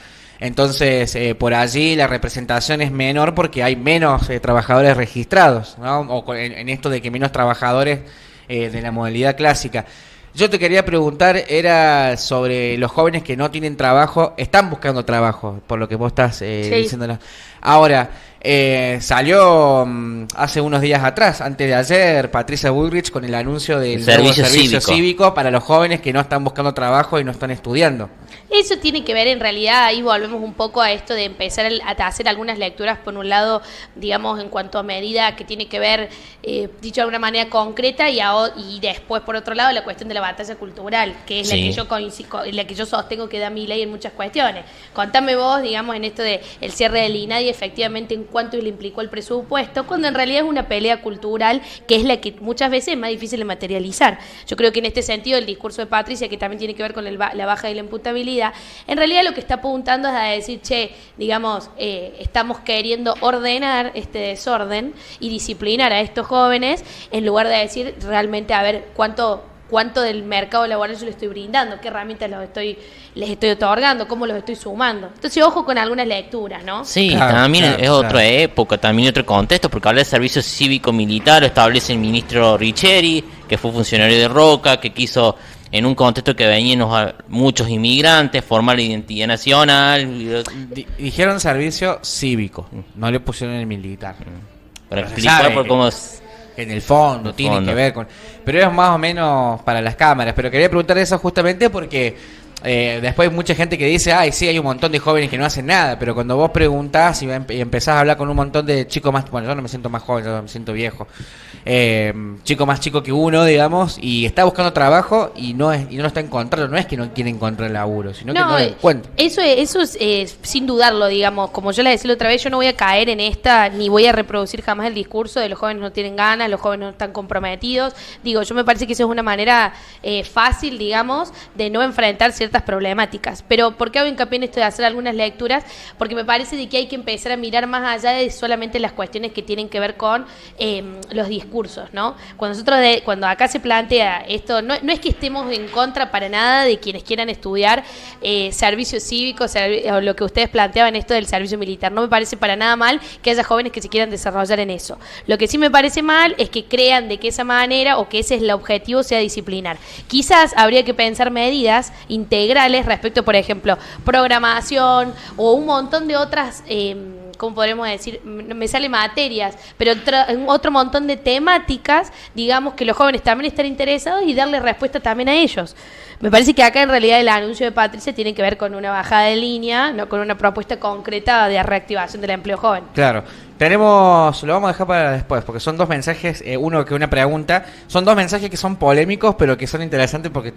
[SPEAKER 1] Entonces, por allí la representación es menor porque hay menos trabajadores registrados, ¿no? O en esto de que menos trabajadores de la modalidad clásica. Yo te quería preguntar, era sobre los jóvenes que no tienen trabajo, están buscando trabajo, por lo que vos estás diciéndonos. Ahora, salió hace unos días atrás, antes de ayer, Patricia Bullrich con el anuncio del
[SPEAKER 2] servicio
[SPEAKER 1] cívico para los jóvenes que no están buscando trabajo y no están estudiando.
[SPEAKER 3] Eso tiene que ver, en realidad, ahí volvemos un poco a esto de empezar a hacer algunas lecturas, por un lado, digamos, en cuanto a medida que tiene que ver, dicho de alguna manera concreta, y después, por otro lado, la cuestión de la batalla cultural, que es la que yo sostengo que da Milei en muchas cuestiones. Contame vos, digamos, en esto de el cierre del INADI, efectivamente, en cuánto le implicó el presupuesto, cuando en realidad es una pelea cultural, que es la que muchas veces es más difícil de materializar. Yo creo que en este sentido, el discurso de Patricia, que también tiene que ver con la baja de la imputabilidad, en realidad lo que está apuntando es a decir, digamos, estamos queriendo ordenar este desorden y disciplinar a estos jóvenes, en lugar de decir realmente, a ver, cuánto del mercado laboral yo les estoy brindando, qué herramientas les estoy otorgando, cómo los estoy sumando. Entonces, ojo con algunas lecturas, ¿no?
[SPEAKER 2] Sí, también es otra época, también otro contexto, porque habla de servicio cívico-militar, lo establece el ministro Richeri, que fue funcionario de Roca, que quiso, en un contexto que venían muchos inmigrantes, formar la identidad nacional.
[SPEAKER 1] Dijeron servicio cívico, no le pusieron el militar.
[SPEAKER 2] Para explicar por cómo es.
[SPEAKER 1] En el fondo tiene que ver con... Pero es más o menos para las cámaras. Pero quería preguntar eso justamente porque después hay mucha gente que dice, sí, hay un montón de jóvenes que no hacen nada. Pero cuando vos preguntás y empezás a hablar con un montón de chicos más... Bueno, yo no me siento más joven, yo me siento viejo. Chico más chico que uno, digamos, y está buscando trabajo y no lo está encontrando. No es que no quiere encontrar laburo, sino que no lo encuentra.
[SPEAKER 3] Eso es sin dudarlo, digamos. Como yo le decía la otra vez, yo no voy a caer en esta, ni voy a reproducir jamás el discurso de los jóvenes no tienen ganas, los jóvenes no están comprometidos. Digo, yo me parece que eso es una manera fácil, digamos, de no enfrentar ciertas problemáticas. Pero ¿por qué hago hincapié en esto de hacer algunas lecturas? Porque me parece de que hay que empezar a mirar más allá de solamente las cuestiones que tienen que ver con los discursos, ¿no? Cuando acá se plantea esto, no es que estemos en contra para nada de quienes quieran estudiar servicio cívico, o lo que ustedes planteaban, esto del servicio militar. No me parece para nada mal que haya jóvenes que se quieran desarrollar en eso. Lo que sí me parece mal es que crean de que esa manera, o que ese es el objetivo, sea disciplinar. Quizás habría que pensar medidas integrales respecto, por ejemplo, programación o un montón de otras... ¿cómo podremos decir? Me sale materias, pero otro montón de temáticas, digamos, que los jóvenes también están interesados y darle respuesta también a ellos. Me parece que acá en realidad el anuncio de Patricia tiene que ver con una bajada de línea, no con una propuesta concreta de reactivación del empleo joven.
[SPEAKER 1] Claro. Lo vamos a dejar para después, porque son dos mensajes, uno que una pregunta, son dos mensajes que son polémicos, pero que son interesantes porque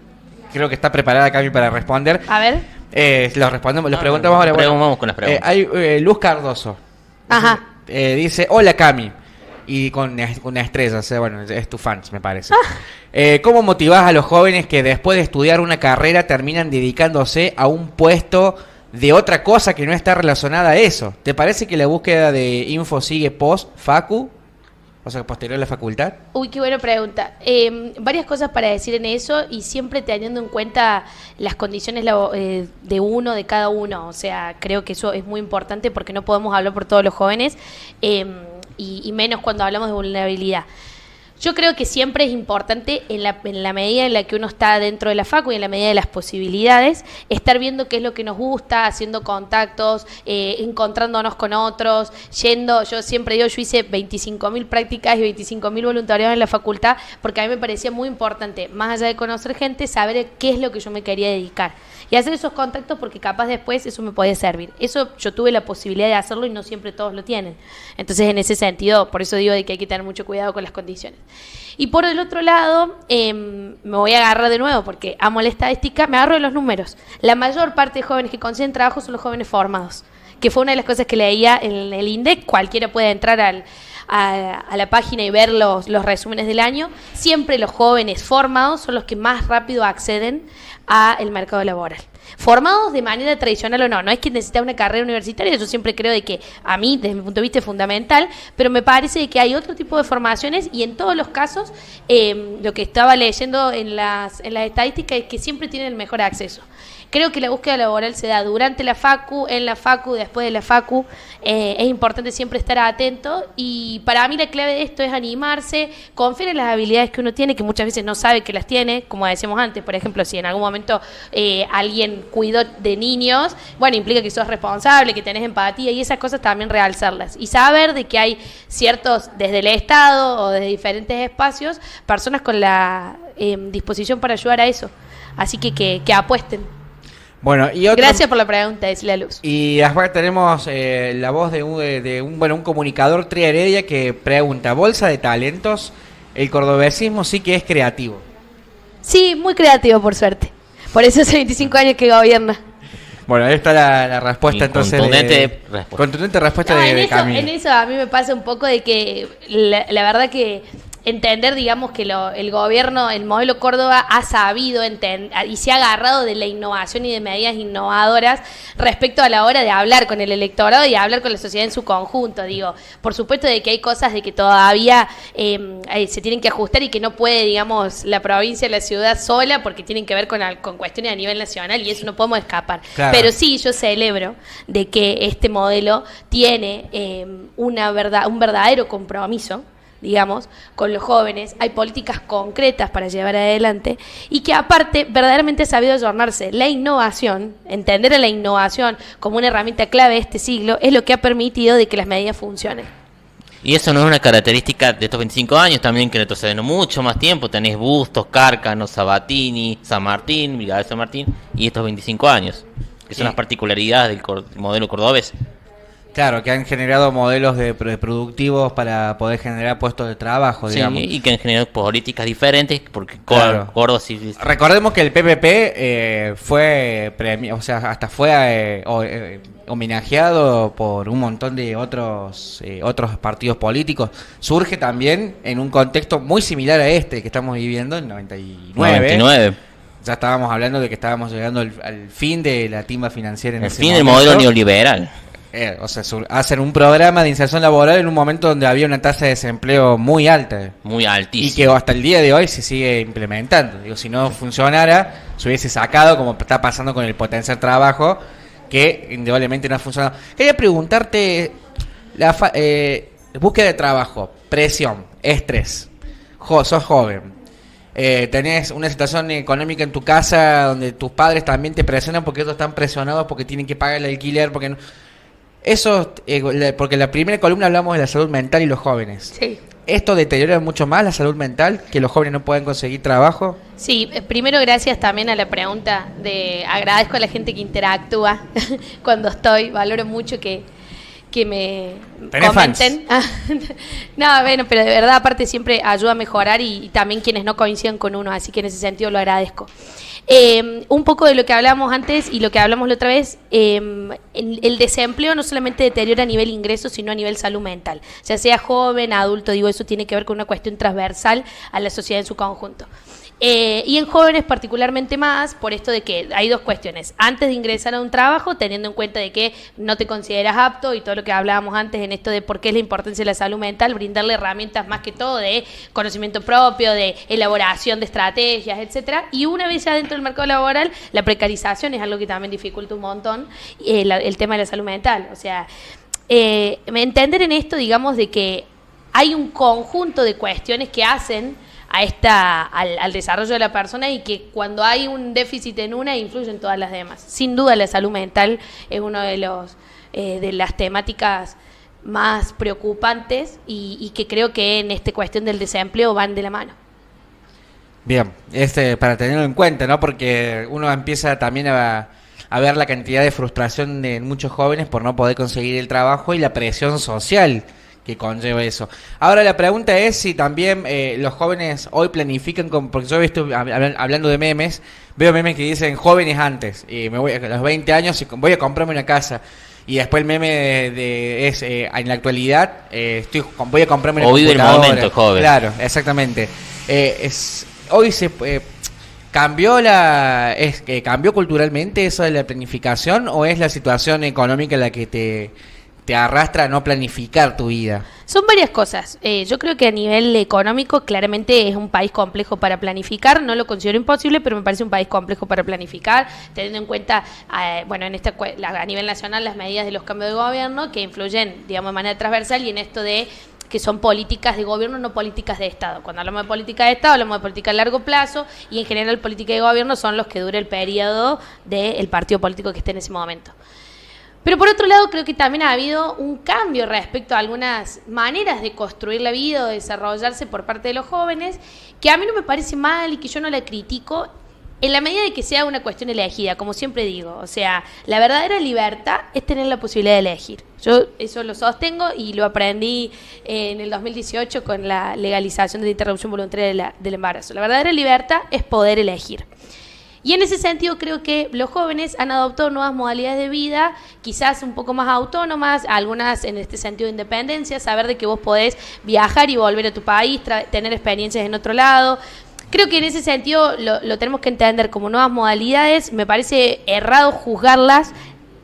[SPEAKER 1] creo que está preparada Cami para responder.
[SPEAKER 3] A ver.
[SPEAKER 1] Los preguntamos ahora.
[SPEAKER 2] Vamos con las preguntas.
[SPEAKER 1] Hay Luz Cardoso.
[SPEAKER 3] Ajá.
[SPEAKER 1] Dice, hola Cami. Y con una estrella, o sea, bueno, es tu fans, me parece. ¿Cómo motivás a los jóvenes que después de estudiar una carrera terminan dedicándose a un puesto de otra cosa que no está relacionada a eso? ¿Te parece que la búsqueda de info sigue post-facu? O sea, posterior a la facultad.
[SPEAKER 3] Uy, qué buena pregunta. Varias cosas para decir en eso, y siempre teniendo en cuenta las condiciones de cada uno. O sea, creo que eso es muy importante porque no podemos hablar por todos los jóvenes, y menos cuando hablamos de vulnerabilidad. Yo creo que siempre es importante, en la medida en la que uno está dentro de la facu y en la medida de las posibilidades, estar viendo qué es lo que nos gusta, haciendo contactos, encontrándonos con otros, yo siempre digo, yo hice 25.000 prácticas y 25.000 voluntariados en la facultad, porque a mí me parecía muy importante, más allá de conocer gente, saber qué es lo que yo me quería dedicar. Y hacer esos contactos porque capaz después eso me podía servir. Eso yo tuve la posibilidad de hacerlo y no siempre todos lo tienen. Entonces, en ese sentido, por eso digo de que hay que tener mucho cuidado con las condiciones. Y por el otro lado, me voy a agarrar de nuevo porque amo la estadística, me agarro de los números. La mayor parte de jóvenes que consiguen trabajo son los jóvenes formados, que fue una de las cosas que leía en el INDEC. Cualquiera puede entrar a la página y ver los resúmenes del año. Siempre los jóvenes formados son los que más rápido acceden al mercado laboral. Formados de manera tradicional o no es que necesita una carrera universitaria. Yo siempre creo de que, a mí, desde mi punto de vista, es fundamental, pero me parece que hay otro tipo de formaciones, y en todos los casos, lo que estaba leyendo en las estadísticas es que siempre tienen el mejor acceso. Creo que la búsqueda laboral se da durante la facu, en la facu, después de la facu. Es importante siempre estar atento y para mí la clave de esto es animarse, confiar en las habilidades que uno tiene, que muchas veces no sabe que las tiene, como decíamos antes, por ejemplo, si en algún momento alguien cuidó de niños, bueno, implica que sos responsable, que tenés empatía y esas cosas también realzarlas. Y saber de que hay ciertos, desde el Estado o desde diferentes espacios, personas con la disposición para ayudar a eso. Así que apuesten.
[SPEAKER 1] Bueno,
[SPEAKER 3] gracias por la pregunta, es la Luz.
[SPEAKER 1] Y después tenemos la voz de un comunicador, Tria Heredia, que pregunta: bolsa de talentos, el cordobesismo sí que es creativo.
[SPEAKER 3] Sí, muy creativo, por suerte. Por eso hace 25 años que gobierna.
[SPEAKER 1] Bueno, ahí está la respuesta, entonces. Contundente respuesta de Camila.
[SPEAKER 3] En eso a mí me pasa un poco de que la verdad que entender, digamos, que el gobierno, el modelo Córdoba ha sabido entender y se ha agarrado de la innovación y de medidas innovadoras respecto a la hora de hablar con el electorado y hablar con la sociedad en su conjunto. Digo, por supuesto de que hay cosas de que todavía se tienen que ajustar y que no puede, digamos, la provincia, la ciudad sola, porque tienen que ver con cuestiones a nivel nacional y eso no podemos escapar. Claro. Pero sí, yo celebro de que este modelo tiene un verdadero compromiso, digamos, con los jóvenes. Hay políticas concretas para llevar adelante y que aparte verdaderamente ha sabido ayornarse. La innovación, entender a la innovación como una herramienta clave de este siglo, es lo que ha permitido de que las medidas funcionen.
[SPEAKER 2] Y eso no es una característica de estos 25 años, también que retroceden mucho más tiempo. Tenés Bustos, Cárcano, Sabatini, San Martín, Brigada de San Martín, y estos 25 años, que son las particularidades del modelo cordobés.
[SPEAKER 1] Claro, que han generado modelos productivos para poder generar puestos de trabajo, digamos.
[SPEAKER 2] Sí, y que han generado políticas diferentes, porque Córdoba sí.
[SPEAKER 1] Recordemos que el PPP fue premio, o sea, hasta fue homenajeado por un montón de otros partidos políticos. Surge también en un contexto muy similar a este que estamos viviendo en 99. Ya estábamos hablando de que estábamos llegando al fin de la timba financiera en ese momento. El fin del
[SPEAKER 2] modelo neoliberal.
[SPEAKER 1] O sea, hacen un programa de inserción laboral en un momento donde había una tasa de desempleo muy alta.
[SPEAKER 2] Muy altísima.
[SPEAKER 1] Y que hasta el día de hoy se sigue implementando. Digo, si no funcionara, se hubiese sacado, como está pasando con el potencial trabajo, que indudablemente no ha funcionado. Quería preguntarte, búsqueda de trabajo, presión, estrés, sos joven. Tenés una situación económica en tu casa donde tus padres también te presionan porque ellos están presionados porque tienen que pagar el alquiler, porque no... Eso, porque la primera columna hablamos de la salud mental y los jóvenes.
[SPEAKER 3] Sí.
[SPEAKER 1] ¿Esto deteriora mucho más la salud mental, que los jóvenes no pueden conseguir trabajo?
[SPEAKER 3] Sí, primero gracias también a la pregunta agradezco a la gente que interactúa cuando valoro mucho que me comenten. No, bueno, pero de verdad aparte siempre ayuda a mejorar y también quienes no coinciden con uno, así que en ese sentido lo agradezco. Un poco de lo que hablamos antes y lo que hablamos la otra vez, el desempleo no solamente deteriora a nivel ingresos, sino a nivel salud mental, ya sea joven, adulto, digo, eso tiene que ver con una cuestión transversal a la sociedad en su conjunto. Y en jóvenes particularmente más, por esto de que hay dos cuestiones. Antes de ingresar a un trabajo, teniendo en cuenta de que no te consideras apto y todo lo que hablábamos antes en esto de por qué es la importancia de la salud mental, brindarle herramientas más que todo de conocimiento propio, de elaboración de estrategias, etcétera. Y una vez ya dentro del mercado laboral, la precarización es algo que también dificulta un montón el tema de la salud mental. O sea, entender en esto, digamos, de que hay un conjunto de cuestiones que hacen al desarrollo de la persona y que cuando hay un déficit en una influyen todas las demás. Sin duda la salud mental es uno de las temáticas más preocupantes y que creo que en esta cuestión del desempleo van de la mano.
[SPEAKER 1] Bien, para tenerlo en cuenta, ¿no? Porque uno empieza también a ver la cantidad de frustración de muchos jóvenes por no poder conseguir el trabajo y la presión social que conlleva eso. Ahora la pregunta es si también los jóvenes hoy planifican, porque yo he visto, hablando de memes, veo memes que dicen jóvenes antes, y me voy a los 20 años y voy a comprarme una casa. Y después el meme es en la actualidad voy a comprarme una computadora. O vive el momento, joven. Claro, exactamente. Hoy se cambió culturalmente eso de la planificación, o es la situación económica la que te arrastra a no planificar tu vida?
[SPEAKER 3] Son varias cosas. Yo creo que a nivel económico claramente es un país complejo para planificar. No lo considero imposible, pero me parece un país complejo para planificar, teniendo en cuenta, a nivel nacional, las medidas de los cambios de gobierno que influyen, digamos, de manera transversal, y en esto de que son políticas de gobierno, no políticas de Estado. Cuando hablamos de política de Estado, hablamos de política a largo plazo, y en general política de gobierno son los que dure el periodo del partido político que esté en ese momento. Pero por otro lado, creo que también ha habido un cambio respecto a algunas maneras de construir la vida o de desarrollarse por parte de los jóvenes, que a mí no me parece mal y que yo no la critico, en la medida de que sea una cuestión elegida, como siempre digo. O sea, la verdadera libertad es tener la posibilidad de elegir. Yo eso lo sostengo y lo aprendí en el 2018 con la legalización de la interrupción voluntaria del embarazo. La verdadera libertad es poder elegir. Y en ese sentido creo que los jóvenes han adoptado nuevas modalidades de vida, quizás un poco más autónomas, algunas en este sentido de independencia, saber de que vos podés viajar y volver a tu país, tener experiencias en otro lado. Creo que en ese sentido lo tenemos que entender como nuevas modalidades. Me parece errado juzgarlas,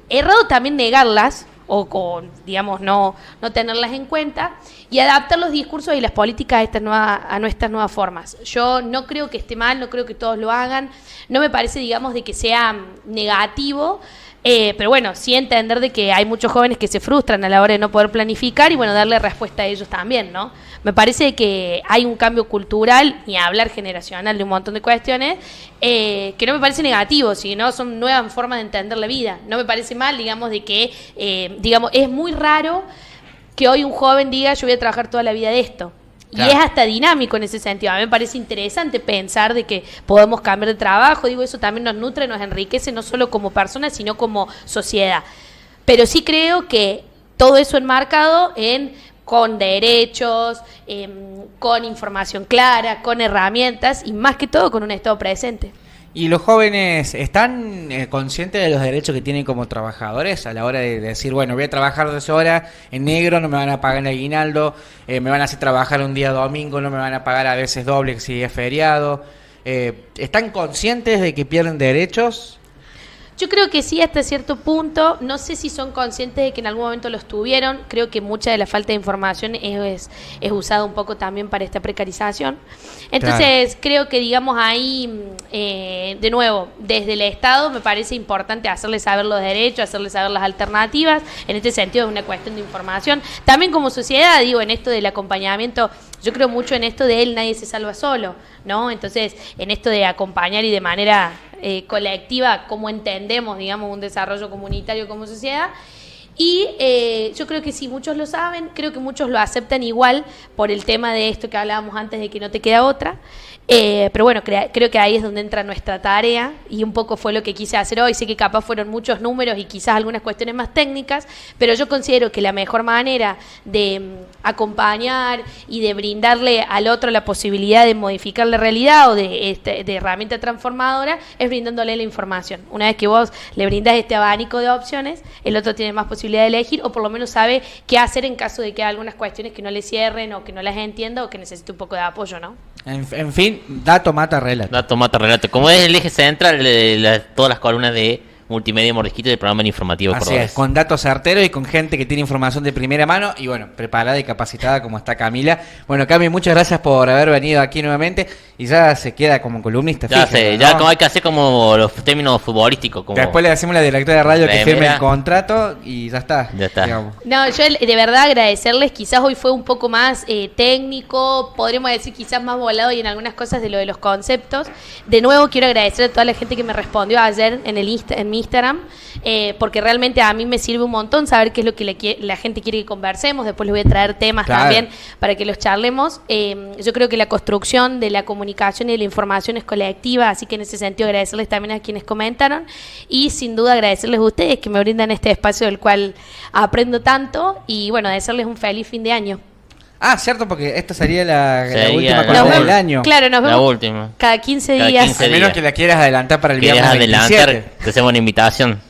[SPEAKER 3] errado también negarlas, o con, digamos, no tenerlas en cuenta, y adaptar los discursos y las políticas a nuestras nuevas formas. Yo no creo que esté mal, no creo que todos lo hagan, no me parece, digamos, de que sea negativo, pero bueno, sí entender de que hay muchos jóvenes que se frustran a la hora de no poder planificar, y bueno, darle respuesta a ellos también, ¿no? Me parece que hay un cambio cultural, ni hablar generacional, de un montón de cuestiones, que no me parece negativo, sino son nuevas formas de entender la vida. No me parece mal, digamos, de que, es muy raro que hoy un joven diga, yo voy a trabajar toda la vida de esto. Claro. Y es hasta dinámico en ese sentido. A mí me parece interesante pensar de que podemos cambiar de trabajo. Digo, eso también nos nutre, nos enriquece, no solo como personas, sino como sociedad. Pero sí creo que todo eso enmarcado con derechos, con información clara, con herramientas y más que todo con un Estado presente.
[SPEAKER 1] ¿Y los jóvenes están conscientes de los derechos que tienen como trabajadores a la hora de decir, bueno, voy a trabajar 12 horas en negro, no me van a pagar el aguinaldo, me van a hacer trabajar un día domingo, no me van a pagar a veces doble si es feriado? ¿Están conscientes de que pierden derechos?
[SPEAKER 3] Yo creo que sí, hasta cierto punto. No sé si son conscientes de que en algún momento los tuvieron. Creo que mucha de la falta de información es usada un poco también para esta precarización. Entonces, creo que, digamos, ahí, de nuevo, desde el Estado me parece importante hacerles saber los derechos, hacerles saber las alternativas. En este sentido es una cuestión de información. También como sociedad, digo, en esto del acompañamiento, yo creo mucho en esto de nadie se salva solo, ¿no? Entonces, en esto de acompañar y de manera colectiva, cómo entendemos, digamos, un desarrollo comunitario como sociedad. Y yo creo que sí, muchos lo saben, creo que muchos lo aceptan igual por el tema de esto que hablábamos antes de que no te queda otra. Pero bueno, creo que ahí es donde entra nuestra tarea y un poco fue lo que quise hacer hoy. Sé que capaz fueron muchos números y quizás algunas cuestiones más técnicas, pero yo considero que la mejor manera de acompañar y de brindarle al otro la posibilidad de modificar la realidad o de herramienta transformadora es brindándole la información. Una vez que vos le brindás este abanico de opciones, el otro tiene más posibilidad de elegir o por lo menos sabe qué hacer en caso de que haya algunas cuestiones que no le cierren o que no las entienda o que necesite un poco de apoyo, ¿no?
[SPEAKER 1] En fin, dato mata relato.
[SPEAKER 2] Dato mata relato. Como es el eje central de todas las columnas de Multimedia Mordisquito del programa informativo
[SPEAKER 1] Así
[SPEAKER 2] Cordobés.
[SPEAKER 1] Es, con datos certeros y con gente que tiene información de primera mano y bueno, preparada y capacitada como está Camila. Bueno, Cami, muchas gracias por haber venido aquí nuevamente y ya se queda como columnista.
[SPEAKER 2] Ya
[SPEAKER 1] fíjate,
[SPEAKER 2] sé,
[SPEAKER 1] ¿no?
[SPEAKER 2] ya como hay que hacer como los términos futbolísticos. Como
[SPEAKER 1] después le decimos a la directora de radio que firme
[SPEAKER 2] Remera.
[SPEAKER 1] el contrato y ya está.
[SPEAKER 2] Ya está.
[SPEAKER 1] Digamos.
[SPEAKER 3] No, yo de verdad agradecerles, quizás hoy fue un poco más técnico, podríamos decir quizás más volado y en algunas cosas de lo de los conceptos. De nuevo quiero agradecer a toda la gente que me respondió ayer en mi Instagram, porque realmente a mí me sirve un montón saber qué es lo que la gente quiere que conversemos. Después les voy a traer temas también para que los charlemos. Yo creo que la construcción de la comunicación y de la información es colectiva, así que en ese sentido agradecerles también a quienes comentaron y sin duda agradecerles a ustedes que me brindan este espacio del cual aprendo tanto y bueno, desearles un feliz fin de año.
[SPEAKER 1] Ah, cierto, porque esta sería la última
[SPEAKER 2] la
[SPEAKER 1] columna del año.
[SPEAKER 3] Claro, nos
[SPEAKER 2] La
[SPEAKER 3] vemos
[SPEAKER 2] última.
[SPEAKER 3] cada 15
[SPEAKER 2] Cada
[SPEAKER 3] días.
[SPEAKER 2] 15
[SPEAKER 1] A menos que la quieras adelantar para el viernes
[SPEAKER 2] ¿Quieres
[SPEAKER 1] 27.
[SPEAKER 2] adelantar? Te hacemos una invitación.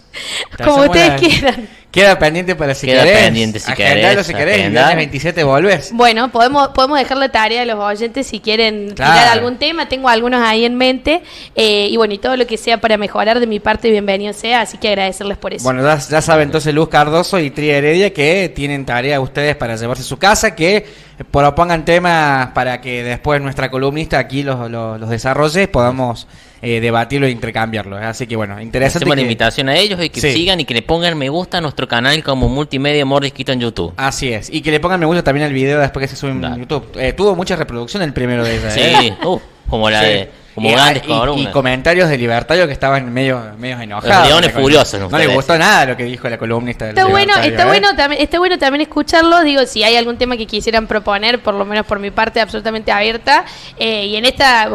[SPEAKER 1] Te
[SPEAKER 3] Como
[SPEAKER 1] hacemos
[SPEAKER 3] ustedes quieran.
[SPEAKER 1] Queda pendiente para si
[SPEAKER 2] Queda
[SPEAKER 1] querés.
[SPEAKER 2] pendiente si
[SPEAKER 1] Agendalo si querés. Y el viernes 27 volvés.
[SPEAKER 3] Bueno, podemos dejar la tarea de los oyentes si quieren
[SPEAKER 1] Claro.
[SPEAKER 3] tirar algún tema. Tengo algunos ahí en mente. Y bueno, y todo lo que sea para mejorar de mi parte, bienvenido sea. Así que agradecerles por eso.
[SPEAKER 1] Bueno, ya saben entonces Luz Cardoso y Tría Heredia que tienen tarea ustedes para llevarse a su casa, que propongan temas para que después nuestra columnista aquí los desarrolle, podamos debatirlo e intercambiarlo. Así que bueno, interesante.
[SPEAKER 2] Hacemos la invitación a ellos y que sigan y que le pongan me gusta a nuestro canal como Multimedia Mordisquito en YouTube.
[SPEAKER 1] Así es, y que le pongan me gusta también al video después que se sube en YouTube. Tuvo mucha reproducción el primero de ellas.
[SPEAKER 2] Sí, como la de... Como grandes
[SPEAKER 1] y comentarios de libertario que estaban medio enojados.
[SPEAKER 2] Los leones furiosos.
[SPEAKER 1] No les gustó nada lo que dijo la columnista del
[SPEAKER 3] Está bueno
[SPEAKER 1] Libertario,
[SPEAKER 3] está bueno también escucharlo. Digo, si hay algún tema que quisieran proponer, por lo menos por mi parte, absolutamente abierta. Y en esta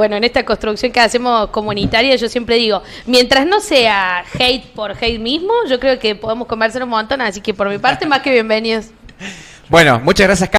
[SPEAKER 3] construcción que hacemos comunitaria, yo siempre digo, mientras no sea hate por hate mismo, yo creo que podemos conversar un montón. Así que por mi parte, más que bienvenidos.
[SPEAKER 1] Bueno, muchas gracias.